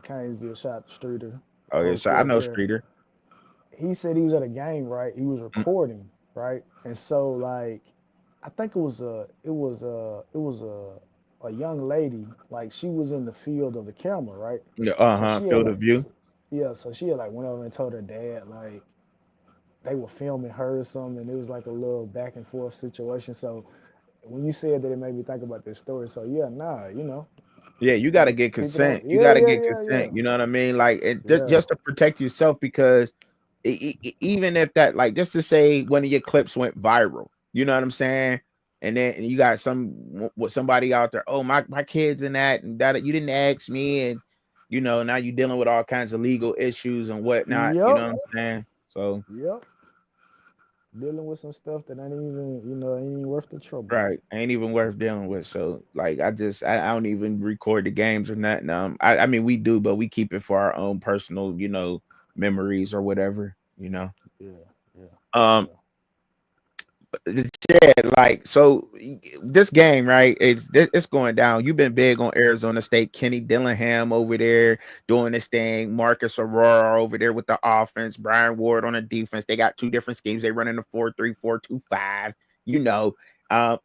[SPEAKER 2] Canesville, shout out to Streeter,
[SPEAKER 1] Oh yeah, so
[SPEAKER 2] crew
[SPEAKER 1] I
[SPEAKER 2] over
[SPEAKER 1] know
[SPEAKER 2] there.
[SPEAKER 1] Streeter.
[SPEAKER 2] He said he was at a game, right? He was
[SPEAKER 1] Mm,
[SPEAKER 2] recording, right? And so like, I think it was a young lady, like she was in the field of the camera, right?
[SPEAKER 1] yeah,
[SPEAKER 2] So she had
[SPEAKER 1] field of
[SPEAKER 2] like,
[SPEAKER 1] view.
[SPEAKER 2] yeah, so she had like went over and told her dad like they were filming her or something, and it was like a little back and forth situation. So when you said that, it made me think about this story. So yeah, nah,
[SPEAKER 1] Yeah, you got to get
[SPEAKER 2] pick it up.
[SPEAKER 1] consent. You
[SPEAKER 2] Yeah,
[SPEAKER 1] got to
[SPEAKER 2] yeah,
[SPEAKER 1] get
[SPEAKER 2] yeah, yeah,
[SPEAKER 1] consent. You know what I mean? Like
[SPEAKER 2] yeah.
[SPEAKER 1] just to protect yourself, because even if that, like, just to say one of your clips went viral, you know what I'm saying? And then you got with somebody out there. Oh, my kids and that you didn't ask me, and now you're dealing with all kinds of legal issues and whatnot. You know
[SPEAKER 2] Yep,
[SPEAKER 1] what I'm saying? So
[SPEAKER 2] yep. Dealing with some stuff that ain't even, ain't even worth the trouble.
[SPEAKER 1] right, ain't even worth dealing with. So like, I don't even record the games or nothing. I mean we do, but we keep it for our own personal, memories or whatever.
[SPEAKER 2] Yeah, yeah,
[SPEAKER 1] Um,
[SPEAKER 2] yeah.
[SPEAKER 1] yeah, like, so this game, right? It's going down. You've been big on Arizona State. Kenny Dillingham over there doing this thing. Marcus Aurora over there with the offense. Brian Ward on the defense. They got two different schemes. They run in the 4-3, 4-2-5. You know,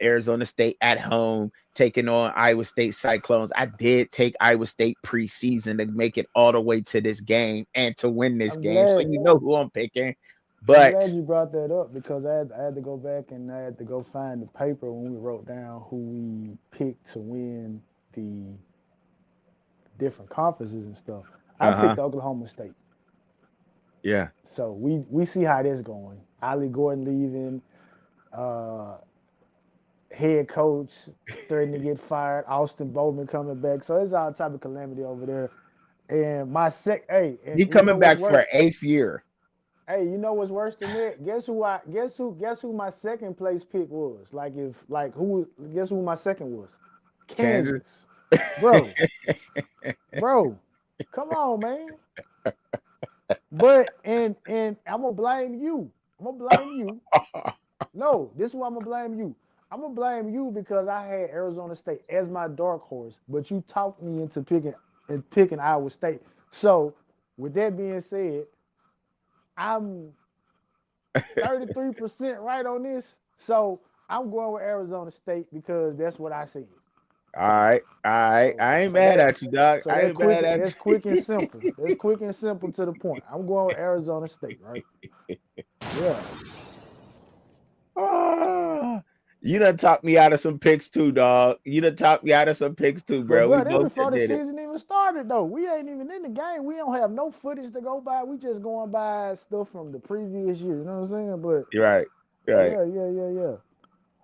[SPEAKER 1] Arizona State at home taking on Iowa State Cyclones. I did take Iowa State preseason to make it all the way to this game and to win this
[SPEAKER 2] I'm
[SPEAKER 1] game. So
[SPEAKER 2] glad.
[SPEAKER 1] you know who I'm picking.
[SPEAKER 2] I'm
[SPEAKER 1] But
[SPEAKER 2] glad you brought that up because I had to go back and I had to go find the paper when we wrote down who we picked to win the different conferences and stuff. I
[SPEAKER 1] uh-huh.
[SPEAKER 2] picked Oklahoma State.
[SPEAKER 1] Yeah.
[SPEAKER 2] So we see how this going. Ollie Gordon leaving, uh, head coach threatening to get fired, Austin Bowman coming back. So it's all type of calamity over there. And hey, and
[SPEAKER 1] He
[SPEAKER 2] you know
[SPEAKER 1] coming
[SPEAKER 2] what's
[SPEAKER 1] back for
[SPEAKER 2] worse?
[SPEAKER 1] an eighth year.
[SPEAKER 2] Hey, you know what's worse than that? Guess who my second place pick was? Like if like who guess who my second was?
[SPEAKER 1] Kansas.
[SPEAKER 2] Kansas. Bro, bro. Come on, man. But and I'm gonna blame you. I'm gonna blame you. No, this is why I'm gonna blame you. I'm gonna blame you because I had Arizona State as my dark horse, but you talked me into picking Iowa State. So with that being said, I'm 33% right on this. So I'm going with Arizona State because that's what I said.
[SPEAKER 1] All
[SPEAKER 2] So
[SPEAKER 1] right, all right.
[SPEAKER 2] so
[SPEAKER 1] I ain't
[SPEAKER 2] so
[SPEAKER 1] mad
[SPEAKER 2] that
[SPEAKER 1] at you, dog.
[SPEAKER 2] so
[SPEAKER 1] I
[SPEAKER 2] that's
[SPEAKER 1] ain't mad
[SPEAKER 2] that's
[SPEAKER 1] at you.
[SPEAKER 2] quick and simple. That's quick and simple to the point. I'm going with Arizona State, right? Yeah.
[SPEAKER 1] Oh, you done talked me out of some picks too, dog. You done talked me out of some picks too,
[SPEAKER 2] But
[SPEAKER 1] bro. We
[SPEAKER 2] bro, that
[SPEAKER 1] both
[SPEAKER 2] before the
[SPEAKER 1] did it.
[SPEAKER 2] season even started though. We ain't even in the game. We don't have no footage to go by. We just going by stuff from the previous year. You know what I'm saying?
[SPEAKER 1] You're right.
[SPEAKER 2] But
[SPEAKER 1] Right.
[SPEAKER 2] yeah.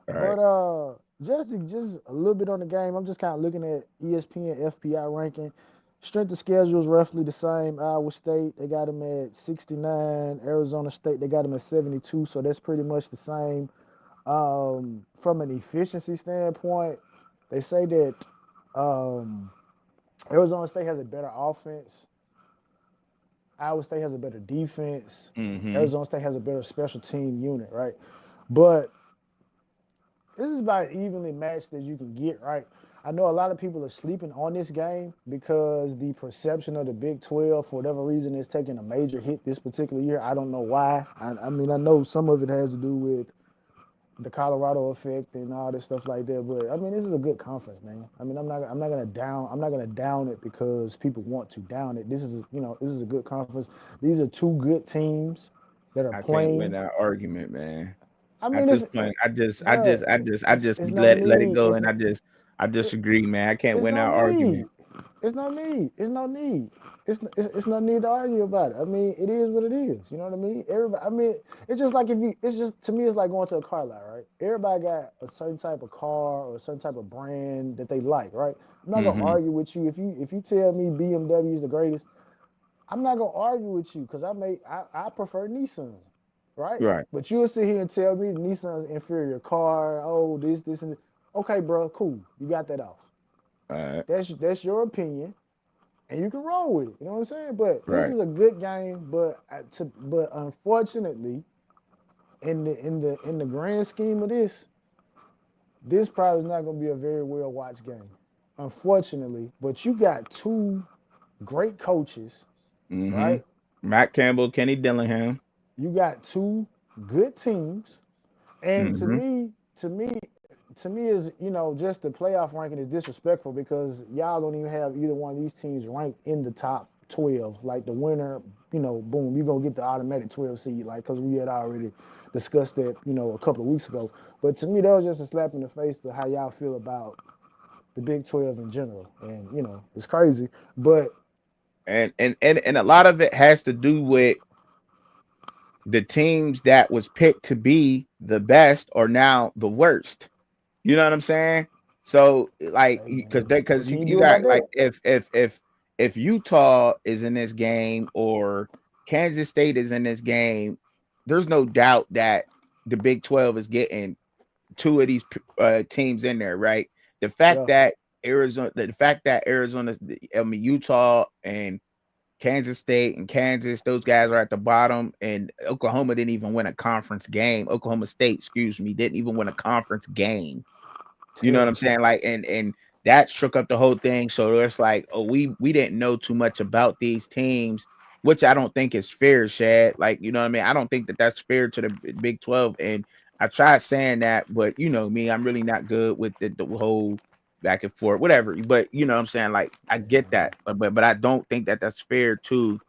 [SPEAKER 1] Right.
[SPEAKER 2] But just a little bit on the game. I'm just kind of looking at ESPN FPI ranking. Strength of schedule is roughly the same. Iowa State, they got them at 69. Arizona State, they got them at 72. So that's pretty much the same. From an efficiency standpoint, they say that um, Arizona State has a better offense. Iowa State has a better defense.
[SPEAKER 1] Mm-hmm.
[SPEAKER 2] Arizona State has a better special team unit, right? But this is about as evenly matched as you can get, right? I know a lot of people are sleeping on this game because the perception of the Big 12, for whatever reason, is taking a major hit this particular year. I don't know why. I mean, I know some of it has to do with the Colorado effect and all this stuff like that. But I mean, this is a good conference, man. I mean, I'm not gonna down it because people want to down it. This is a good conference. These are two good teams that are
[SPEAKER 1] I can't win
[SPEAKER 2] playing.
[SPEAKER 1] that argument, man.
[SPEAKER 2] I
[SPEAKER 1] At
[SPEAKER 2] mean,
[SPEAKER 1] this point,
[SPEAKER 2] bruh,
[SPEAKER 1] I just
[SPEAKER 2] it's no
[SPEAKER 1] let it
[SPEAKER 2] need.
[SPEAKER 1] go, and I
[SPEAKER 2] It,
[SPEAKER 1] disagree, man. I can't
[SPEAKER 2] it's
[SPEAKER 1] win
[SPEAKER 2] no
[SPEAKER 1] that argument.
[SPEAKER 2] need. It's no need. It's no need. It's no need to argue about it. I mean, it is what it is. You know what I mean? Everybody. I mean, it's just like if you. It's just to me, it's like going to a car lot, right? Everybody got a certain type of car or a certain type of brand that they like, right? I'm not gonna
[SPEAKER 1] Mm-hmm.
[SPEAKER 2] argue with you if you tell me BMW is the greatest. I'm not gonna argue with you because I prefer Nissan, right?
[SPEAKER 1] Right.
[SPEAKER 2] But you'll sit here and tell me Nissan's inferior car. Oh, this and this. Okay, bro, cool. You got that off.
[SPEAKER 1] All right.
[SPEAKER 2] That's your opinion, and you can roll with it. You know what I'm saying? But this
[SPEAKER 1] Right.
[SPEAKER 2] is a good game. But unfortunately, in the grand scheme of this probably is not gonna be a very well watched game. Unfortunately, but you got two great coaches,
[SPEAKER 1] Mm-hmm.
[SPEAKER 2] right?
[SPEAKER 1] Matt Campbell, Kenny Dillingham.
[SPEAKER 2] You got two good teams, and
[SPEAKER 1] Mm-hmm.
[SPEAKER 2] to me is just the playoff ranking is disrespectful because y'all don't even have either one of these teams ranked in the top 12. Like the winner, boom, you're gonna get the automatic 12 seed, like because we had already discussed that, a couple of weeks ago. But to me, that was just a slap in the face to how y'all feel about the Big 12 in general, and it's crazy. But
[SPEAKER 1] And a lot of it has to do with the teams that was picked to be the best are now the worst. You know what I'm saying? So like
[SPEAKER 2] hey man,
[SPEAKER 1] because
[SPEAKER 2] what can you
[SPEAKER 1] you
[SPEAKER 2] do about
[SPEAKER 1] got like
[SPEAKER 2] that?
[SPEAKER 1] if Utah is in this game or Kansas State is in this game, there's no doubt that the Big 12 is getting two of these teams in there, right? The fact
[SPEAKER 2] Yeah,
[SPEAKER 1] that Arizona, I mean Utah and Kansas State and Kansas, those guys are at the bottom, and Oklahoma didn't even win a conference game. Oklahoma State, excuse me, didn't even win a conference game. You know what I'm saying? Like, and that shook up the whole thing. So it's like, oh, we didn't know too much about these teams, which I don't think is fair, Shad. Like, you know what I mean? I don't think that that's fair to the Big 12. And I tried saying that, but you know me, I'm really not good with the whole back and forth, whatever. But you know what I'm saying? Like, I get that, but I don't think that that's fair to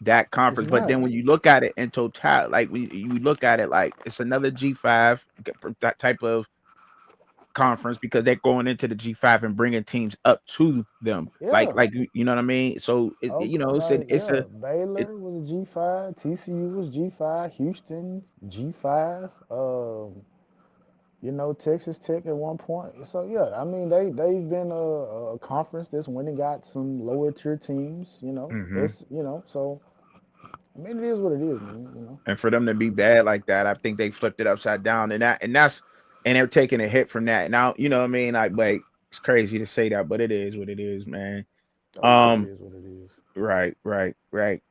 [SPEAKER 1] that
[SPEAKER 2] it's
[SPEAKER 1] conference. But
[SPEAKER 2] not.
[SPEAKER 1] then when you look at it in total, like you look at it like it's another G5 that type of conference because they're going into the G5 and bringing teams up to them.
[SPEAKER 2] Yeah.
[SPEAKER 1] You know what I mean? So
[SPEAKER 2] Okay, like Baylor was a G5, TCU was G5, Houston G5, Texas Tech at one point. So yeah, I mean they've been a conference that's when they got some lower tier teams.
[SPEAKER 1] Mhm.
[SPEAKER 2] It's so I mean it is what it is, man.
[SPEAKER 1] And for them to be bad like that, I think they flipped it upside down, and they're taking a hit from that. Now, you know what I mean? Like it's crazy to say that, but it is what it is, man.
[SPEAKER 2] Oh yeah, it
[SPEAKER 1] Um,
[SPEAKER 2] is what it is.
[SPEAKER 1] right.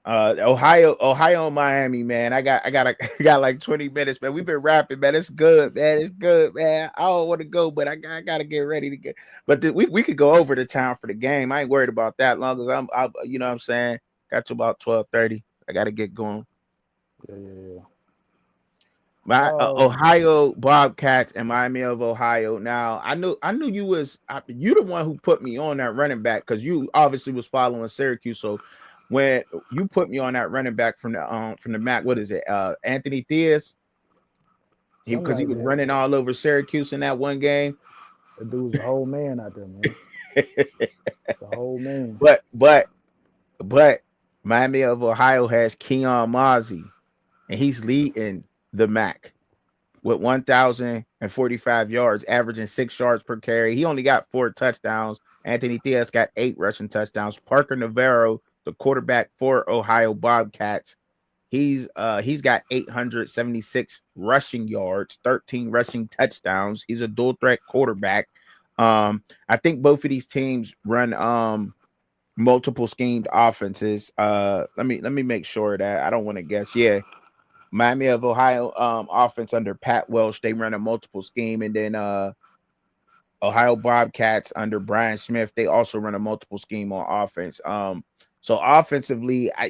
[SPEAKER 1] Ohio, Miami, man. I got like 20 minutes, man. We've been rapping, man. It's good, man. It's good, man. I don't want to go, but I gotta get ready to get. But we could go over to town for the game. I ain't worried about that. Long as you know what I'm saying. Got to about 12:30. I gotta get going.
[SPEAKER 2] Yeah.
[SPEAKER 1] My
[SPEAKER 2] Um,
[SPEAKER 1] Ohio Bobcats and Miami of Ohio. Now I knew you the one who put me on that running back because you obviously was following Syracuse. So when you put me on that running back from the MAC, what is it? Anthony Theus. He
[SPEAKER 2] something
[SPEAKER 1] because he
[SPEAKER 2] like
[SPEAKER 1] was
[SPEAKER 2] that.
[SPEAKER 1] running all over Syracuse in that one game.
[SPEAKER 2] That dude was a whole man out there, man. The whole man.
[SPEAKER 1] but but but Miami of Ohio has Keon Mozzie, and he's leading the MAC with 1,045 yards, averaging 6 yards per carry. He only got 4 touchdowns. Anthony Diaz got 8 rushing touchdowns. Parker Navarro, the quarterback for Ohio Bobcats, he's got 876 rushing yards, 13 rushing touchdowns. He's a dual threat quarterback. I think both of these teams run multiple schemed offenses. Let me make sure that I don't want to guess. Yeah, Miami of Ohio offense under Pat Welsh, they run a multiple scheme, and then Ohio Bobcats under Brian Smith, they also run a multiple scheme on offense. So offensively, I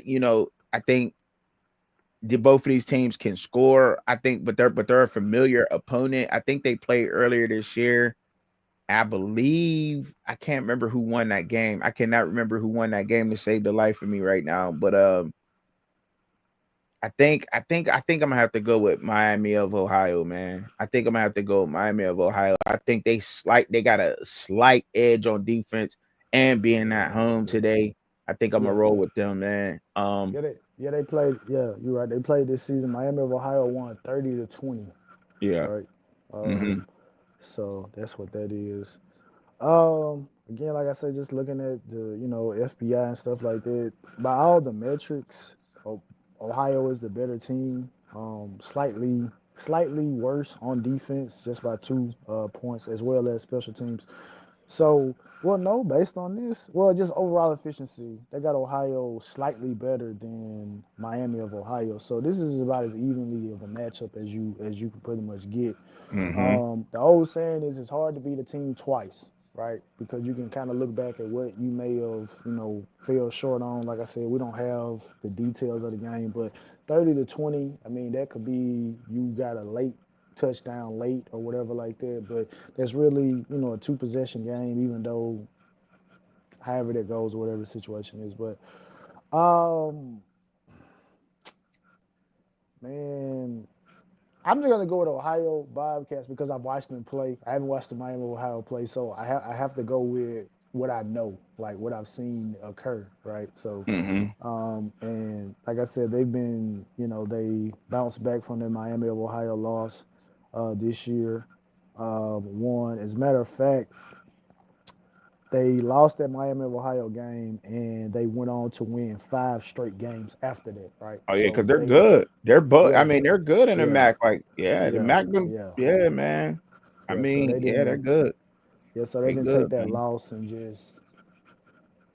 [SPEAKER 1] think both of these teams can score. I think, but they're a familiar opponent. I think they played earlier this year. I believe I can't remember who won that game. I cannot remember who won that game to save the life of me right now. But I think I'm gonna have to go with Miami of Ohio, man. I think I'm gonna have to go with Miami of Ohio. I think they got a slight edge on defense and being at home today. I think I'm gonna
[SPEAKER 2] Yeah.
[SPEAKER 1] roll with them, man.
[SPEAKER 2] They played. Yeah, you're right. They played this season. Miami of Ohio won 30-20.
[SPEAKER 1] Yeah.
[SPEAKER 2] Right.
[SPEAKER 1] Mm-hmm.
[SPEAKER 2] So that's what that is. Again, like I said, just looking at the FBI and stuff like that. By all the metrics, Ohio is the better team. Slightly worse on defense, just by 2 points, as well as special teams. So, well, no, based on this, well, just overall efficiency, they got Ohio slightly better than Miami of Ohio. So this is about as evenly of a matchup as you can pretty much get.
[SPEAKER 1] Mm-hmm.
[SPEAKER 2] The old saying is it's hard to beat a team twice, right? Because you can kind of look back at what you may have, fell short on. Like I said, we don't have the details of the game, but 30-20, I mean, that could be you got a late touchdown late or whatever like that, but that's really, a two possession game, even though however that goes or whatever the situation is. But um man, I'm just gonna go with Ohio Bobcats because I've watched them play. I haven't watched the Miami of Ohio play, so I have to go with what I know, like what I've seen occur, right? So,
[SPEAKER 1] Mm-hmm.
[SPEAKER 2] and like I said, they've been, they bounced back from their Miami of Ohio loss this year. Won. As a matter of fact, they lost that Miami of Ohio game, and they went on to win 5 straight games after that, right?
[SPEAKER 1] Oh yeah, because
[SPEAKER 2] So
[SPEAKER 1] they're
[SPEAKER 2] they,
[SPEAKER 1] good. They're both. I
[SPEAKER 2] yeah,
[SPEAKER 1] mean, they're good in the
[SPEAKER 2] yeah,
[SPEAKER 1] MAC. Like, yeah, the
[SPEAKER 2] yeah,
[SPEAKER 1] MAC been.
[SPEAKER 2] yeah,
[SPEAKER 1] Yeah, man. I
[SPEAKER 2] yeah. So
[SPEAKER 1] mean,
[SPEAKER 2] they
[SPEAKER 1] yeah, they're
[SPEAKER 2] didn't.
[SPEAKER 1] good.
[SPEAKER 2] Yeah, so they
[SPEAKER 1] They
[SPEAKER 2] didn't take
[SPEAKER 1] good,
[SPEAKER 2] that
[SPEAKER 1] man.
[SPEAKER 2] loss and just,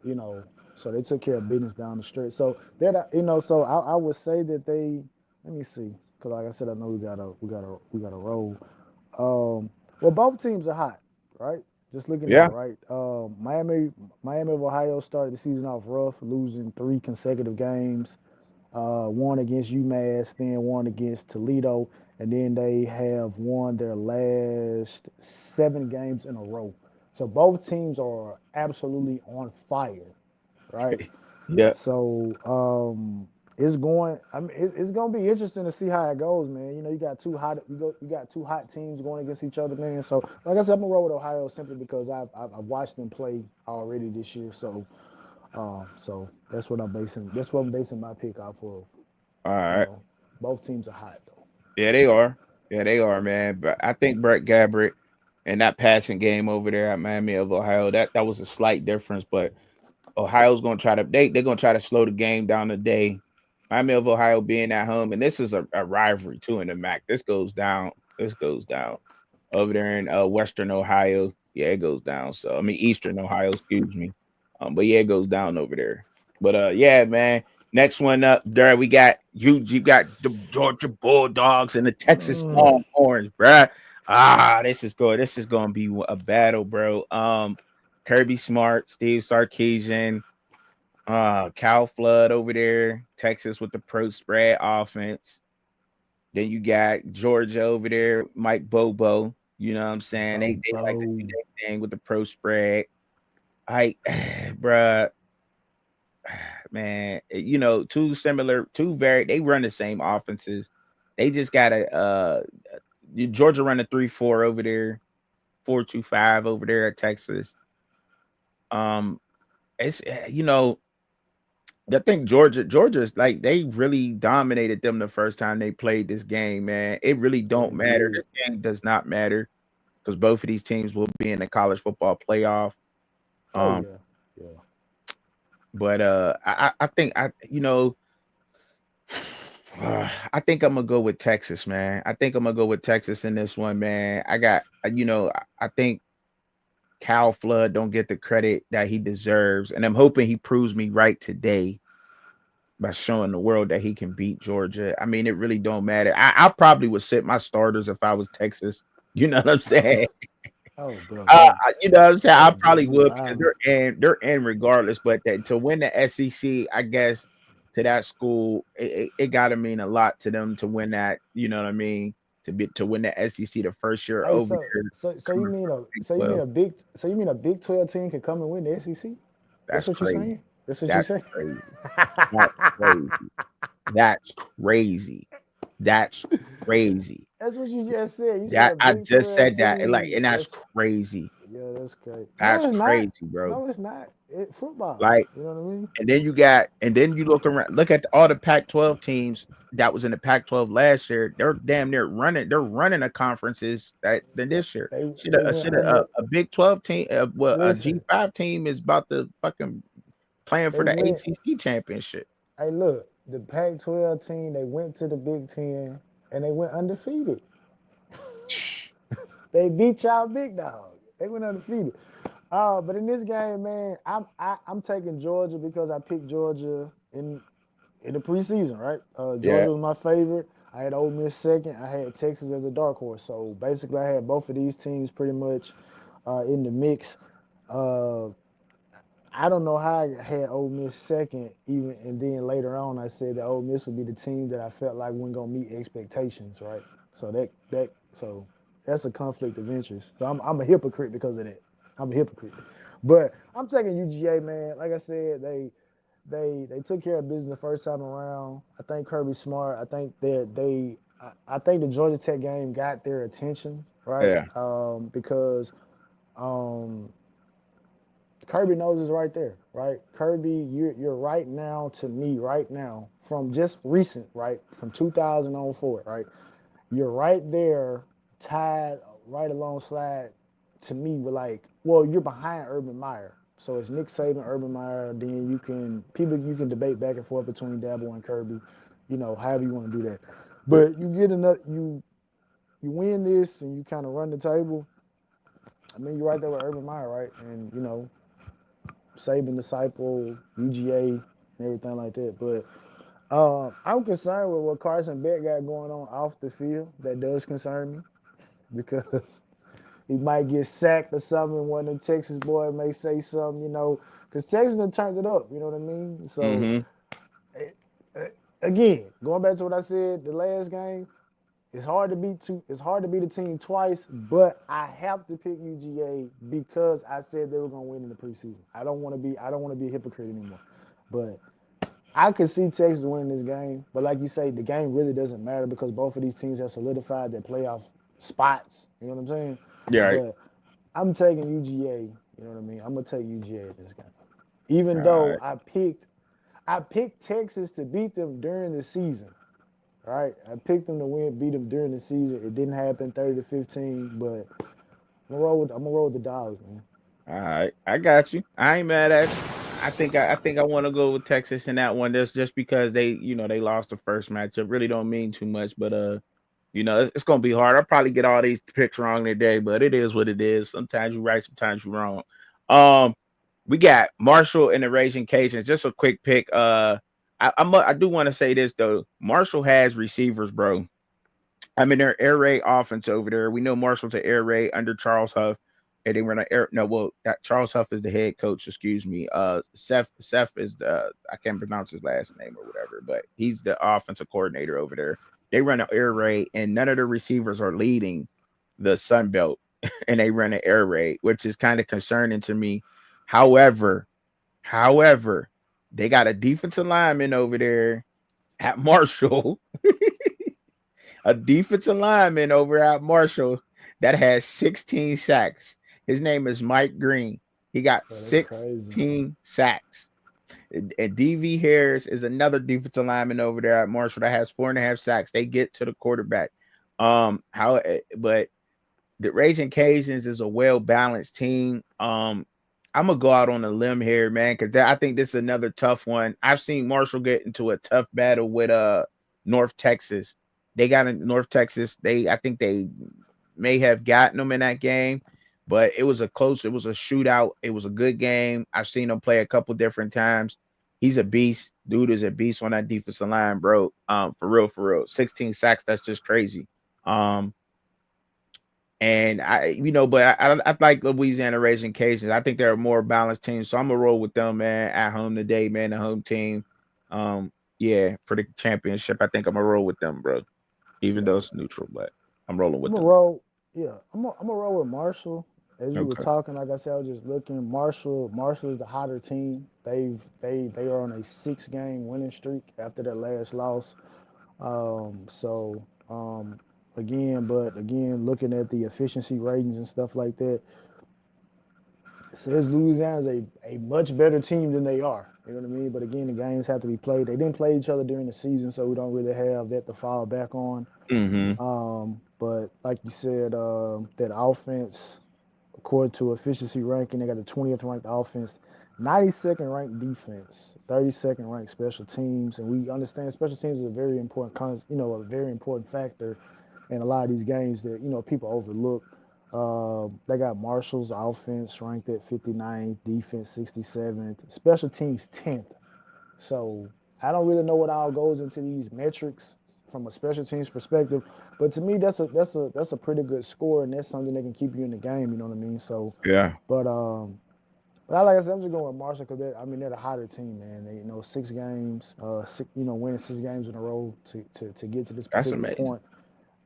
[SPEAKER 2] you know, so they took care of business down the street. So that, so I would say that they. Let me see, because like I said, I know we got to roll. Well, both teams are hot, right? Just looking at it,
[SPEAKER 1] Yeah.
[SPEAKER 2] right? Miami of Ohio started the season off rough, losing 3 consecutive games. One against UMass, then one against Toledo, and then they have won their last 7 games in a row. So both teams are absolutely on fire, right?
[SPEAKER 1] Yeah.
[SPEAKER 2] So it's going. I mean, it's going to be interesting to see how it goes, man. You got you got 2 hot teams going against each other, man. So like I said, I'm gonna roll with Ohio simply because I've watched them play already this year. So that's what I'm basing my pick off of.
[SPEAKER 1] All
[SPEAKER 2] You
[SPEAKER 1] right.
[SPEAKER 2] know, both teams are hot though.
[SPEAKER 1] Yeah, they are. Yeah, they are, man. But I think Brett Gabbert and that passing game over there at Miami of Ohio, that was a slight difference, but Ohio's gonna try to they're gonna try to slow the game down today. Miami of Ohio being at home, and this is a rivalry too in the MAC. This goes down. This goes down over there in Western Ohio. Yeah, it goes down. So I mean Eastern Ohio, excuse me. But yeah, it goes down over there. But yeah, man. Next one up there, we got you got the Georgia Bulldogs and the Texas
[SPEAKER 2] Mm,
[SPEAKER 1] Longhorns, bruh. Ah, this is good. This is gonna be a battle, bro. Kirby Smart, Steve Sarkisian, Cal Flood over there, Texas with the pro spread offense. Then you got Georgia over there, Mike Bobo. You know what I'm saying? They like to do
[SPEAKER 2] Bo.
[SPEAKER 1] their thing with the pro spread. I, bruh, man, two similar, two very. They run the same offenses. They just gotta Georgia run a 3-4 over there, 4-2-5 over there at Texas. It's I think Georgia's like they really dominated them the first time they played this game, man. It really
[SPEAKER 2] Yeah,
[SPEAKER 1] don't
[SPEAKER 2] they
[SPEAKER 1] matter.
[SPEAKER 2] did.
[SPEAKER 1] This game does not matter because both of these teams will be in the college football playoff.
[SPEAKER 2] Oh
[SPEAKER 1] Um,
[SPEAKER 2] yeah, yeah.
[SPEAKER 1] but I think I think I'm gonna go with Texas, man. I think I'm gonna go with Texas in this one, man. I think Cal Flood don't get the credit that he deserves, and I'm hoping he proves me right today by showing the world that he can beat Georgia. I mean, it really don't matter. I probably would sit my starters if I was Texas. You know what I'm saying?
[SPEAKER 2] Oh, bro, that
[SPEAKER 1] You know what I'm saying? I
[SPEAKER 2] that'd
[SPEAKER 1] probably
[SPEAKER 2] be
[SPEAKER 1] would because
[SPEAKER 2] wild.
[SPEAKER 1] they're in regardless. But that to win the SEC, I guess to that school, it got to mean a lot to them to win that. You know what I mean? To win the SEC the first year
[SPEAKER 2] Hey,
[SPEAKER 1] over
[SPEAKER 2] so
[SPEAKER 1] there,
[SPEAKER 2] so so you
[SPEAKER 1] coming
[SPEAKER 2] mean
[SPEAKER 1] from
[SPEAKER 2] a
[SPEAKER 1] the Big
[SPEAKER 2] so you mean
[SPEAKER 1] 12.
[SPEAKER 2] a big so you mean a Big 12 team can come and win the SEC? That's
[SPEAKER 1] That's
[SPEAKER 2] what you're
[SPEAKER 1] crazy.
[SPEAKER 2] saying? That's what you're
[SPEAKER 1] That's
[SPEAKER 2] saying?
[SPEAKER 1] crazy. That's crazy. That's crazy. That's crazy.
[SPEAKER 2] That's what you just said. You said
[SPEAKER 1] That
[SPEAKER 2] a
[SPEAKER 1] I
[SPEAKER 2] Big
[SPEAKER 1] just
[SPEAKER 2] 12
[SPEAKER 1] said that, and like,
[SPEAKER 2] team.
[SPEAKER 1] and that's
[SPEAKER 2] That's
[SPEAKER 1] crazy.
[SPEAKER 2] yeah, that's great. No,
[SPEAKER 1] That's
[SPEAKER 2] it's not.
[SPEAKER 1] crazy, bro.
[SPEAKER 2] No, it's not. Football.
[SPEAKER 1] Like,
[SPEAKER 2] You know what I mean?
[SPEAKER 1] and then you look at all the Pac-12 teams that was in the Pac-12 last year. They're damn near running. They're running the conferences that than this year.
[SPEAKER 2] They went under.
[SPEAKER 1] A Big 12 team, well, a
[SPEAKER 2] Listen,
[SPEAKER 1] G5 team is about to fucking playing
[SPEAKER 2] they
[SPEAKER 1] for the
[SPEAKER 2] went.
[SPEAKER 1] ACC championship.
[SPEAKER 2] Hey, look, the Pac-12 team. They went to the Big Ten and they went undefeated. They beat y'all big dog. They went undefeated. But in this game, man, I'm taking Georgia because I picked Georgia in the preseason, right?
[SPEAKER 1] Yeah,
[SPEAKER 2] Georgia was my favorite. I had Ole Miss second. I had Texas as a dark horse. So basically, I had both of these teams pretty much in the mix. Uh, I don't know how I had Ole Miss second, even, and then later on I said that Ole Miss would be the team that I felt like wasn't gonna meet expectations, right? So so that's a conflict of interest. So I'm a hypocrite because of that. I'm a hypocrite, but I'm taking UGA, man. Like I said, they took care of business the first time around. I think Kirby Smart. I think that I think the Georgia Tech game got their attention, right?
[SPEAKER 1] yeah,
[SPEAKER 2] Because um, Kirby knows is right there, right? Kirby, you're right now to me right now from just recent, right? From 2000 on forward, right? You're right there, tied right alongside to me with like, well, you're behind Urban Meyer. So it's Nick Saban, Urban Meyer. Then you can debate back and forth between Dabo and Kirby, however you want to do that. But you get enough, you win this and you kind of run the table. I mean, you're right there with Urban Meyer, right? And Saban disciple, UGA, and everything like that. But I'm concerned with what Carson Beck got going on off the field. That does concern me because he might get sacked or something. One of the Texas boys may say something, because Texas done turned it up. You know what I mean? So
[SPEAKER 1] mm-hmm.
[SPEAKER 2] again, going back to what I said the last game, it's hard to beat two. It's hard to beat a team twice, but I have to pick UGA because I said they were going to win in the preseason. I don't want to be. I don't want to be a hypocrite anymore. But I could see Texas winning this game. But like you say, the game really doesn't matter because both of these teams have solidified their playoff spots. You know what I'm saying?
[SPEAKER 1] Yeah, right.
[SPEAKER 2] But I'm taking UGA. You know what I mean? I'm gonna take UGA in this game, even
[SPEAKER 1] All
[SPEAKER 2] though
[SPEAKER 1] right.
[SPEAKER 2] I picked Texas to beat them during the season. Right? I picked them to beat them during the season. It didn't happen, 30-15. But I'm gonna roll with the dogs, man.
[SPEAKER 1] All right, I got you. I ain't mad at you. I think I want to go with Texas in that one. Just because they lost the first matchup. Really don't mean too much, but it's gonna be hard. I'll probably get all these picks wrong today, but it is what it is. Sometimes you right, sometimes you wrong. Um, we got Marshall and the Raging Cajuns. Just a quick pick. I do want to say this though. Marshall has receivers, bro. I mean, their air raid offense over there. We know Marshall's an air raid under Charles Huff. And they run an air. No, well, Charles Huff is the head coach. Excuse me. Seth is the I can't pronounce his last name or whatever, but he's the offensive coordinator over there. They run an air raid, and none of the receivers are leading the Sun Belt, and they run an air raid, which is kind of concerning to me. However, however, they got a defensive lineman over there at Marshall a defensive lineman over at Marshall that has 16 sacks. His name is Mike Green. He got
[SPEAKER 2] Bro, that's crazy.
[SPEAKER 1] 16 sacks. And DV Harris is another defensive lineman over there at Marshall that has 4.5 sacks. They get to the quarterback. But the Raging Cajuns is a well balanced team. I'm gonna go out on a limb here, man, because I think this is another tough one. I've seen Marshall get into a tough battle with North Texas. They got in North Texas. I think they may have gotten them in that game, but it was a shootout. It was a good game. I've seen him play a couple different times. He's a beast. Dude is a beast on that defensive line, bro. For real, for real. 16 sacks, that's just crazy. And I like Louisiana Raging Cajuns. I think they're a more balanced team, so I'm gonna roll with them, man. At home today, man. The home team, yeah, for the championship. I think I'm gonna roll with them, bro. Even
[SPEAKER 2] Yeah,
[SPEAKER 1] though it's neutral, but I'm rolling
[SPEAKER 2] I'm
[SPEAKER 1] with
[SPEAKER 2] gonna
[SPEAKER 1] them.
[SPEAKER 2] roll. Yeah, I'm gonna roll with Marshall. As you were
[SPEAKER 1] Okay.
[SPEAKER 2] talking, like I said, I was just looking. Marshall is the hotter team. They are on a 6 game winning streak after their last loss. So again, looking at the efficiency ratings and stuff like that, says Louisiana's a much better team than they are. You know what I mean? But again, the games have to be played. They didn't play each other during the season, so we don't really have that to fall back on.
[SPEAKER 1] Mm-hmm.
[SPEAKER 2] But like you said, that offense, according to efficiency ranking, they got the 20th ranked offense, 92nd ranked defense, 32nd ranked special teams, and we understand special teams is a very important, a very important factor in a lot of these games that people overlook. They got Marshall's offense ranked at 59th, defense 67th, special teams 10th. So I don't really know what all goes into these metrics from a special teams perspective, but to me that's a pretty good score, and that's something that can keep you in the game. You know what I mean? So,
[SPEAKER 1] Yeah.
[SPEAKER 2] but like I said, I'm just going with Marshall because they're the hotter team, man. They 6 games, winning 6 games in a row to get to this
[SPEAKER 1] That's
[SPEAKER 2] particular
[SPEAKER 1] amazing.
[SPEAKER 2] point.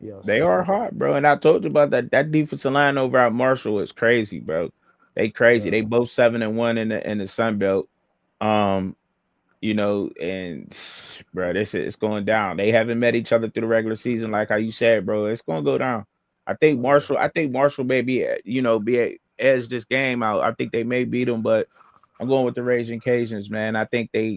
[SPEAKER 2] Yeah,
[SPEAKER 1] They are
[SPEAKER 2] so
[SPEAKER 1] hot, bro. And I told you about that. That defensive line over at Marshall is crazy, bro. They crazy.
[SPEAKER 2] yeah,
[SPEAKER 1] They both 7-1 in the Sun Belt. Um, and bro, this is it's going down. They haven't met each other through the regular season, like how you said, bro. It's gonna go down.
[SPEAKER 2] oh yeah,
[SPEAKER 1] I think Marshall may be, edge this game out. I think they may beat them, but I'm going with the Raging Cajuns, man. I think they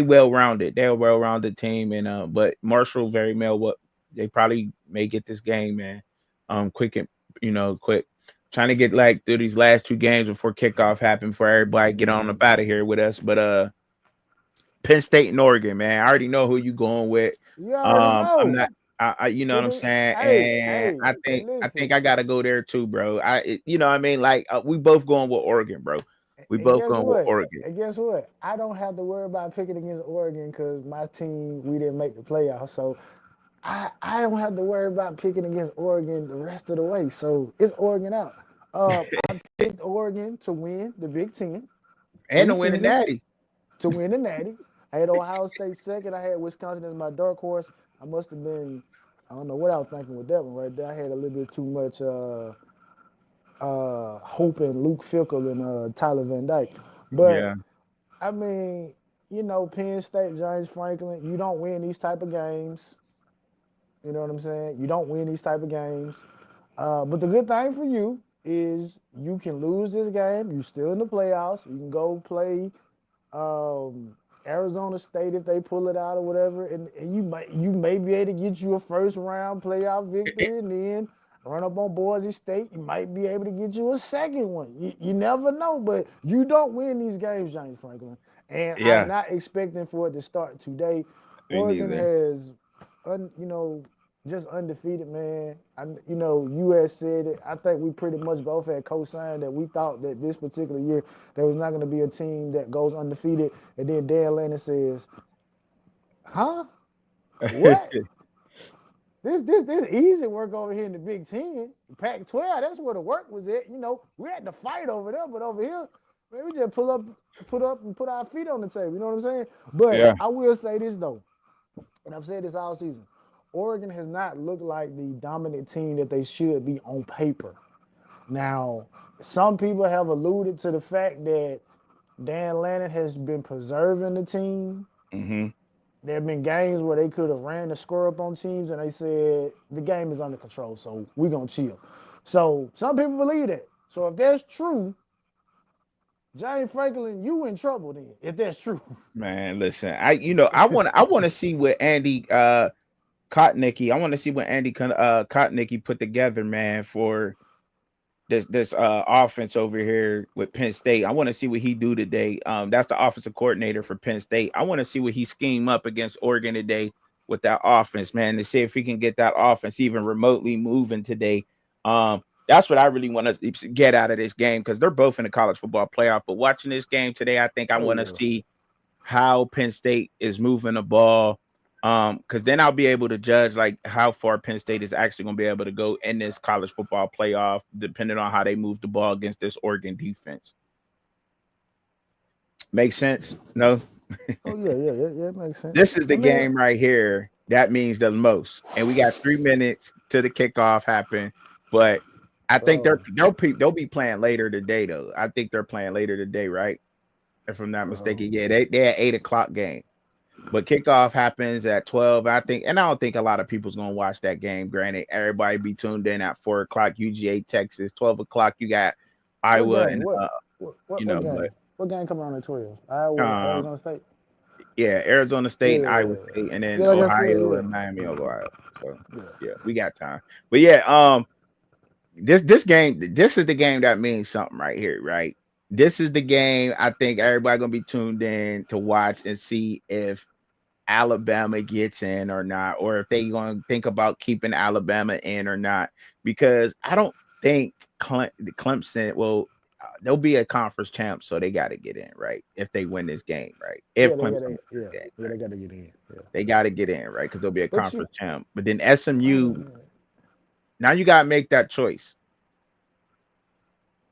[SPEAKER 1] well rounded. They're a well rounded team, and but Marshall very well what they probably may get this game, man. Quick and quick. Trying to get like through these last 2 games before kickoff happen for everybody get on
[SPEAKER 2] hmm
[SPEAKER 1] up out of here with us. But Penn State and Oregon, man. I already know who you going with.
[SPEAKER 2] you already
[SPEAKER 1] I'm
[SPEAKER 2] know.
[SPEAKER 1] not. You know
[SPEAKER 2] To
[SPEAKER 1] what I'm
[SPEAKER 2] the
[SPEAKER 1] saying,
[SPEAKER 2] hey
[SPEAKER 1] and
[SPEAKER 2] hey
[SPEAKER 1] I
[SPEAKER 2] hey,
[SPEAKER 1] think
[SPEAKER 2] listen.
[SPEAKER 1] I gotta go there too, bro. You know what I mean, like we both going with Oregon, bro. We
[SPEAKER 2] And
[SPEAKER 1] both
[SPEAKER 2] guess
[SPEAKER 1] going with
[SPEAKER 2] what?
[SPEAKER 1] Oregon.
[SPEAKER 2] And guess what? I don't have to worry about picking against Oregon because my team we didn't make the playoffs. So I don't have to worry about picking against Oregon the rest of the way. So it's Oregon out. I picked Oregon to win the Big Ten
[SPEAKER 1] And to win the
[SPEAKER 2] preseason
[SPEAKER 1] Natty.
[SPEAKER 2] to win the Natty. I had Ohio State second. I had Wisconsin as my dark horse. I must have been, I don't know what I was thinking with that one right there. I had a little bit too much hope in Luke Fickle and Tyler Van Dyke. But
[SPEAKER 1] Yeah,
[SPEAKER 2] I mean, Penn State, James Franklin, you don't win these type of games. You know what I'm saying? You don't win these type of games. But the good thing for you is you can lose this game. You're still in the playoffs. You can go play um, Arizona State if they pull it out or whatever, and you may be able to get you a first round playoff victory, and then run up on Boise State. You might be able to get you a second one. You never know, but you don't win these games, James Franklin. And I'm
[SPEAKER 1] yeah,
[SPEAKER 2] not expecting for it to start today.
[SPEAKER 1] me
[SPEAKER 2] Oregon
[SPEAKER 1] neither.
[SPEAKER 2] has, un, you know, just undefeated, man. You had said it. I think we pretty much both had co-signed that we thought that this particular year there was not going to be a team that goes undefeated. And then Dan Lanning says, "Huh? What? This easy work over here in the Big Ten, Pac-12. That's where the work was at. We had to fight over there, but over here, man, we just put up, and put our feet on the table. You know what I'm saying? But
[SPEAKER 1] Yeah,
[SPEAKER 2] I will say this though, and I've said this all season. Oregon has not looked like the dominant team that they should be on paper. Now, some people have alluded to the fact that Dan Lanning has been preserving the team.
[SPEAKER 1] mm-hmm.
[SPEAKER 2] there have been games where they could have ran the score up on teams and they said the game is under control, so we're gonna chill. So some people believe that. So if that's true, James Franklin, you in trouble then. If that's true.
[SPEAKER 1] Man, listen, I want to see what Andy Kotnicki. I want to see what Andy Kotnicki put together, man, for this offense over here with Penn State. I want to see what he do today. That's the offensive coordinator for Penn State. I want to see what he scheme up against Oregon today with that offense, man, to see if he can get that offense even remotely moving today. That's what I really want to get out of this game because they're both in the college football playoff. But watching this game today, I think I
[SPEAKER 2] Oh
[SPEAKER 1] want to
[SPEAKER 2] yeah.
[SPEAKER 1] see how Penn State is moving the ball. Because then I'll be able to judge like how far Penn State is actually going to be able to go in this college football playoff, depending on how they move the ball against this Oregon defense. Make sense? No.
[SPEAKER 2] Oh yeah. It makes sense.
[SPEAKER 1] This is
[SPEAKER 2] I
[SPEAKER 1] the
[SPEAKER 2] mean,
[SPEAKER 1] game right here that means the most, and we got 3 minutes to the kickoff happen. But I think
[SPEAKER 2] uh,
[SPEAKER 1] they'll be playing later today though. I think they're playing later today, right? If I'm not mistaken,
[SPEAKER 2] um,
[SPEAKER 1] yeah, they at 8 o'clock game. But kickoff happens at 12. I think, and I don't think a lot of people's gonna watch that game. Granted, everybody be tuned in at 4 o'clock, UGA, Texas. 12 o'clock, you got
[SPEAKER 2] what
[SPEAKER 1] Iowa
[SPEAKER 2] game?
[SPEAKER 1] and
[SPEAKER 2] What
[SPEAKER 1] but
[SPEAKER 2] game? What game coming on at 12? Iowa,
[SPEAKER 1] um
[SPEAKER 2] Arizona State.
[SPEAKER 1] yeah, Arizona State and Iowa
[SPEAKER 2] Yeah,
[SPEAKER 1] State, and then
[SPEAKER 2] yeah, like I said,
[SPEAKER 1] Ohio
[SPEAKER 2] yeah,
[SPEAKER 1] and Miami of Ohio. So
[SPEAKER 2] yeah.
[SPEAKER 1] yeah, we got time. But yeah, this game, this is the game that means something right here, right? This is the game I think everybody gonna be tuned in to watch and see if Alabama gets in or not, or if they going to think about keeping Alabama in or not, because I don't think Clemson will. They'll be a conference champ, so they got to get in, right? If they win this game, right? If
[SPEAKER 2] Yeah, they got
[SPEAKER 1] Clemson
[SPEAKER 2] to,
[SPEAKER 1] wins this game,
[SPEAKER 2] yeah,
[SPEAKER 1] right?
[SPEAKER 2] they got to get in. Yeah,
[SPEAKER 1] They got to get in, right? Because they'll be a
[SPEAKER 2] but you,
[SPEAKER 1] conference champ. But then
[SPEAKER 2] I
[SPEAKER 1] SMU,
[SPEAKER 2] mean,
[SPEAKER 1] now you got to make that choice.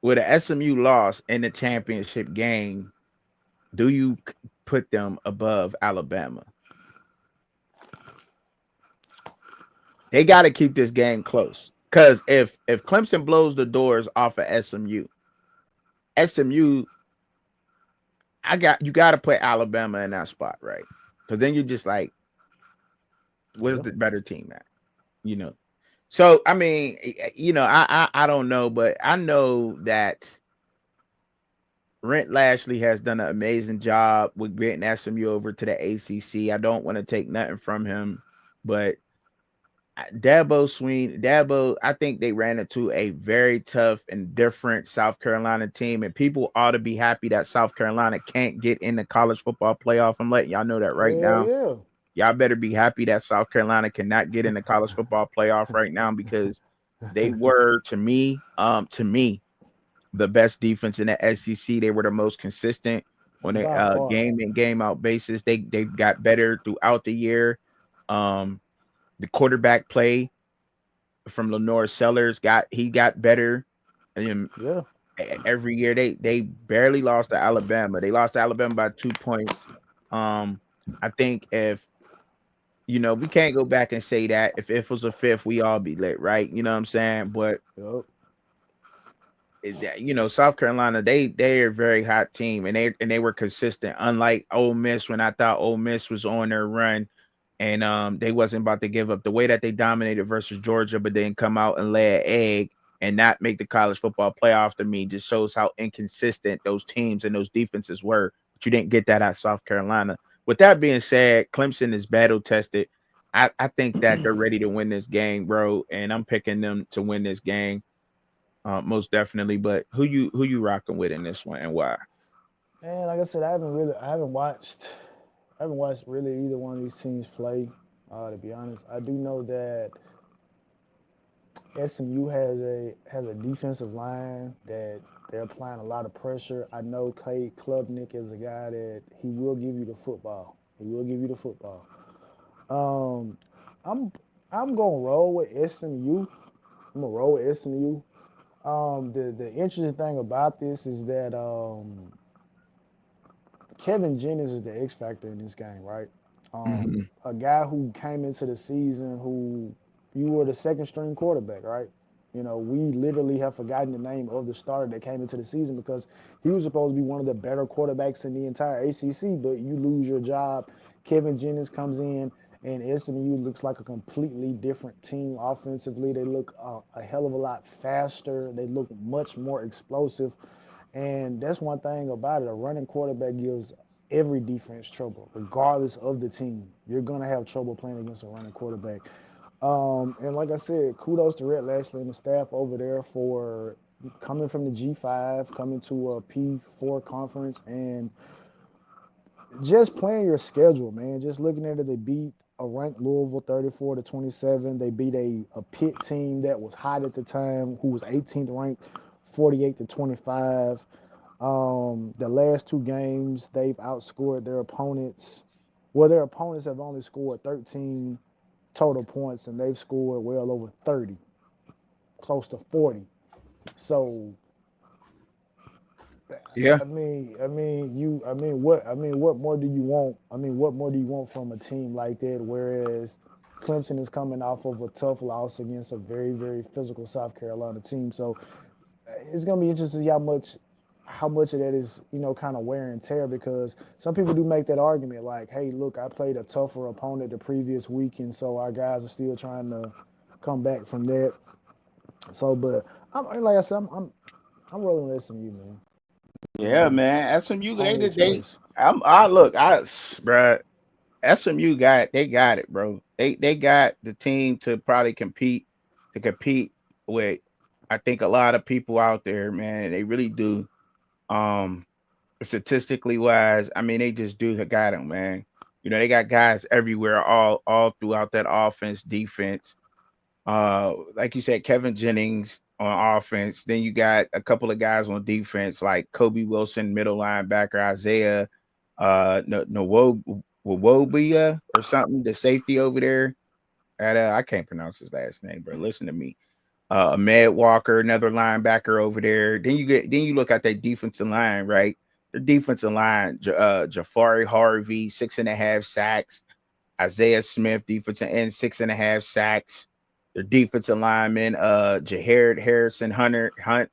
[SPEAKER 1] With a SMU loss in the championship game, do you put them above Alabama? They got to keep this game close because if Clemson blows the doors off of SMU, you got to put Alabama in that spot, right? Because then you're just like, where's
[SPEAKER 2] yeah,
[SPEAKER 1] the better team at? You know. So I mean, I don't know, but I know that Rent Lashley has done an amazing job with getting SMU over to the ACC. I don't want to take nothing from him, but Dabo, I think they ran into a very tough and different South Carolina team, and people ought to be happy that South Carolina can't get in the college football playoff. I'm letting y'all know that right
[SPEAKER 2] hell
[SPEAKER 1] now.
[SPEAKER 2] yeah.
[SPEAKER 1] Y'all better be happy that South Carolina cannot get in the college football playoff right now because they were to me the best defense in the SEC. They were the most consistent on a
[SPEAKER 2] By far.
[SPEAKER 1] game in game out basis. They got better throughout the year. Um, the quarterback play from Lenore Sellers got better. And
[SPEAKER 2] Yeah,
[SPEAKER 1] every year they barely lost to Alabama. They lost to Alabama by 2 points. I think if we can't go back and say that if it was a fifth, we all be lit, right? You know what I'm saying? But
[SPEAKER 2] yep.
[SPEAKER 1] South Carolina, they're a very hot team, and they were consistent. Unlike Ole Miss, when I thought Ole Miss was on their run, and they wasn't about to give up the way that they dominated versus Georgia, but then come out and lay an egg and not make the college football playoff. To me, just shows how inconsistent those teams and those defenses were. But you didn't get that at South Carolina. With that being said, Clemson is battle tested. I think that they're ready to win this game, bro, and I'm picking them to win this game. Most definitely. But who you rocking with in this one and why?
[SPEAKER 2] And like I said, I haven't watched really either one of these teams play. To be honest, I do know that SMU has a defensive line that they're applying a lot of pressure. I know Clay Klubnik is a guy that he will give you the football. He will give you the football. Um, I'm I'm gonna roll with SMU. I'm gonna roll with SMU. The interesting thing about this is that Kevin Jennings is the X factor in this game, right?
[SPEAKER 1] Mm-hmm.
[SPEAKER 2] A guy who came into the season who you were the second string quarterback, right? You know, we literally have forgotten the name of the starter that came into the season because he was supposed to be one of the better quarterbacks in the entire ACC, but you lose your job Kevin Jennings comes in, and SMU looks like a completely different team offensively. They look a hell of a lot faster. They look much more explosive. And that's one thing about it. A running quarterback gives every defense trouble, regardless of the team. You're gonna have trouble playing against a running quarterback. And like I said, kudos to Rhett Lashley and the staff over there for coming from the G5, coming to a P4 conference, and just playing your schedule, man. Just looking at it, they beat a ranked Louisville 34-27. They beat a Pitt team that was hot at the time, who was 18th ranked, 48-25. The last two games, they've outscored their opponents. Well, their opponents have only scored 13 total points, and they've scored well over 30, close to 40. So,
[SPEAKER 1] Yeah.
[SPEAKER 2] what more do you want? What more do you want from a team like that? Whereas Clemson is coming off of a tough loss against a very, very physical South Carolina team. So it's gonna be interesting to see how much of that is, kind of wear and tear, because some people do make that argument like, hey, look, I played a tougher opponent the previous week, and so our guys are still trying to come back from that. So, but like I said, I'm rolling with SMU, man.
[SPEAKER 1] Yeah,
[SPEAKER 2] Um,
[SPEAKER 1] man. SMU,
[SPEAKER 2] only a
[SPEAKER 1] they
[SPEAKER 2] choice.
[SPEAKER 1] I look, bruh, SMU got it, bro. They got the team to probably compete with I think a lot of people out there, man. They really do. Um Statistically wise, I mean, they just do got them, man. They got guys everywhere, all throughout that offense, defense. Like you said, Kevin Jennings on offense. Then you got a couple of guys on defense, like Kobe Wilson, middle linebacker, Isaiah Nwobia or something, the safety over there. I can't pronounce his last name, but listen to me. Ahmed Walker, another linebacker over there. Then you look at that defensive line, right? The defensive line, Jafari Harvey, 6.5 sacks. Isaiah Smith, defensive end, 6.5 sacks. The defensive lineman, Jahared Harrison Hunt,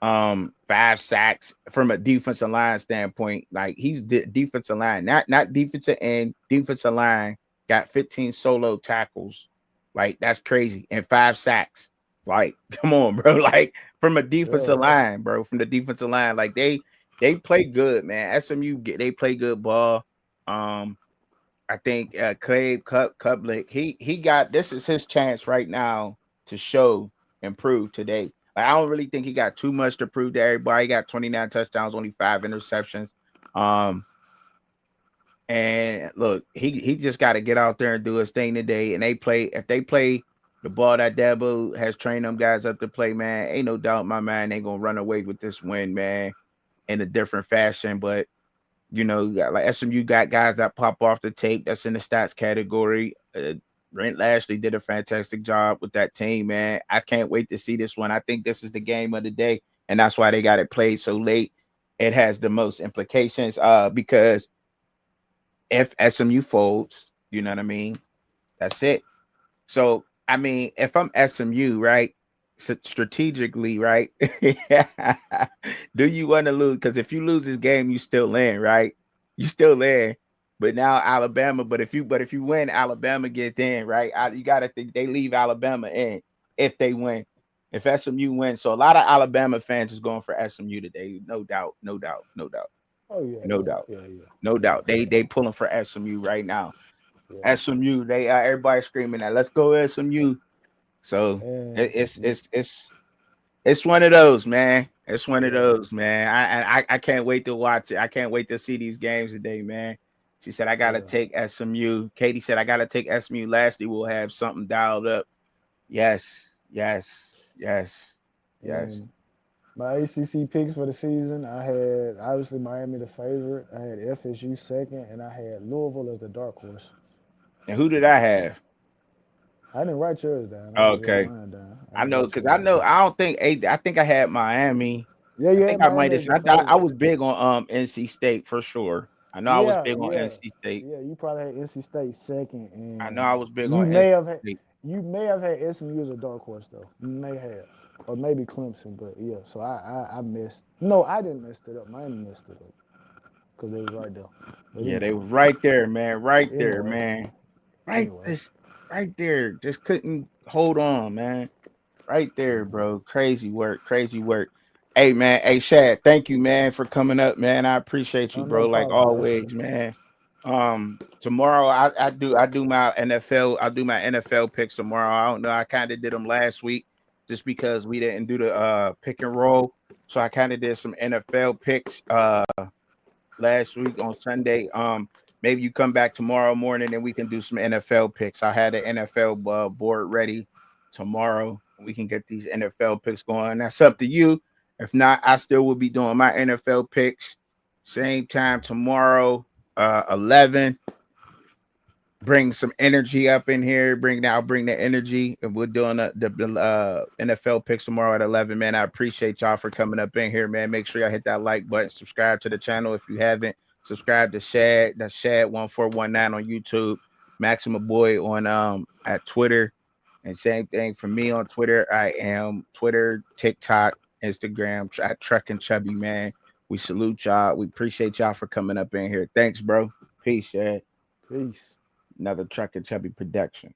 [SPEAKER 1] 5 sacks from a defensive line standpoint. Like he's defensive line, not defensive end, defensive line, got 15 solo tackles. Like that's crazy. And 5 sacks. Like, come on, bro. Like from a defensive
[SPEAKER 2] Yeah,
[SPEAKER 1] line, bro. From the defensive line. Like they play good, man. SMU they play good ball. Um, I think Clay Kublik, he got this is his chance right now to show and prove today. Like, I don't really think he got too much to prove to everybody. He got 29 touchdowns, only 5 interceptions. Um, and look, he just got to get out there and do his thing today. And if they play the ball that Dabo has trained them guys up to play, man, ain't no doubt in my mind they gonna run away with this win, man, in a different fashion. But like SMU got guys that pop off the tape that's in the stats category. Brent Lashley did a fantastic job with that team, man. I can't wait to see this one. I think this is the game of the day, and that's why they got it played so late. It has the most implications because if SMU folds, you know what I mean? That's it. So, I mean, if I'm SMU, right? Strategically, right? Do you want to lose? Because if you lose this game, you still in, right? You still in. But now Alabama. But if you win, Alabama gets in, right? You got to think they leave Alabama in if they win. If SMU wins, so a lot of Alabama fans is going for SMU today, no doubt, no doubt, no doubt,
[SPEAKER 2] oh yeah,
[SPEAKER 1] no
[SPEAKER 2] yeah,
[SPEAKER 1] doubt,
[SPEAKER 2] yeah, yeah,
[SPEAKER 1] no
[SPEAKER 2] yeah,
[SPEAKER 1] doubt. They pulling for SMU right now.
[SPEAKER 2] yeah.
[SPEAKER 1] SMU, they everybody screaming that. Let's go SMU. So
[SPEAKER 2] And
[SPEAKER 1] it's one of those, man. It's one of
[SPEAKER 2] yeah,
[SPEAKER 1] those, man. I can't wait to watch it. I can't wait to see these games today, man. She said I gotta
[SPEAKER 2] yeah.
[SPEAKER 1] take SMU. Katie said I gotta take SMU. Lastly, we'll have something dialed up. Yes, yes, yes, yes.
[SPEAKER 2] And my ACC picks for the season, I had obviously Miami the favorite. I had FSU second, and I had Louisville as the dark horse.
[SPEAKER 1] And who did I have?
[SPEAKER 2] I didn't write yours down. I just wrote
[SPEAKER 1] Okay,
[SPEAKER 2] mine down. I
[SPEAKER 1] I
[SPEAKER 2] didn't
[SPEAKER 1] know
[SPEAKER 2] write
[SPEAKER 1] because
[SPEAKER 2] yours
[SPEAKER 1] I know
[SPEAKER 2] down.
[SPEAKER 1] I don't think I think I had Miami.
[SPEAKER 2] Yeah,
[SPEAKER 1] I
[SPEAKER 2] you had
[SPEAKER 1] think I might
[SPEAKER 2] Miami
[SPEAKER 1] have.
[SPEAKER 2] as the
[SPEAKER 1] I
[SPEAKER 2] favorite.
[SPEAKER 1] was big on NC State for sure. I know I was
[SPEAKER 2] Yeah,
[SPEAKER 1] big on
[SPEAKER 2] yeah,
[SPEAKER 1] NC State.
[SPEAKER 2] yeah. You probably had NC State second,
[SPEAKER 1] I know
[SPEAKER 2] and
[SPEAKER 1] I was big
[SPEAKER 2] you
[SPEAKER 1] on
[SPEAKER 2] may
[SPEAKER 1] NC
[SPEAKER 2] have had
[SPEAKER 1] State.
[SPEAKER 2] you may have had SMU as a dark horse though. You may have, or maybe Clemson. But yeah, so I messed. No, I didn't mess it up. Miami messed it up. because they was right there. But
[SPEAKER 1] Yeah, they
[SPEAKER 2] anyway,
[SPEAKER 1] was right there, man. Right there,
[SPEAKER 2] anyway,
[SPEAKER 1] man. Right
[SPEAKER 2] anyway.
[SPEAKER 1] this right there. Just couldn't hold on, man. Right there, bro. Crazy work. Crazy work. Hey man, hey Shad, thank you, man, for coming up, man. I appreciate you,
[SPEAKER 2] Oh, no
[SPEAKER 1] bro. Like
[SPEAKER 2] problem, bro.
[SPEAKER 1] always, man. Tomorrow I do my NFL. I'll do my NFL picks tomorrow. I don't know. I kind of did them last week just because we didn't do the pick and roll. So I kind of did some NFL picks last week on Sunday. Maybe you come back tomorrow morning and we can do some NFL picks. I had the NFL board ready tomorrow. We can get these NFL picks going. That's up to you. If not, I still will be doing my NFL picks same time tomorrow, 11. Bring some energy up in here. Bring the energy, and we're doing the NFL picks tomorrow at 11. Man, I appreciate y'all for coming up in here, man. Make sure y'all hit that like button, subscribe to the channel if you haven't. Subscribe to Shad. That's Shad1419 on YouTube. Maxima Boy on at Twitter, and same thing for me on Twitter. I am Twitter, TikTok, Instagram at Truck and Chubby, man. We salute y'all. We appreciate y'all for coming up in here. Thanks, bro. Peace, Shad.
[SPEAKER 2] Peace.
[SPEAKER 1] Another Truck and Chubby production.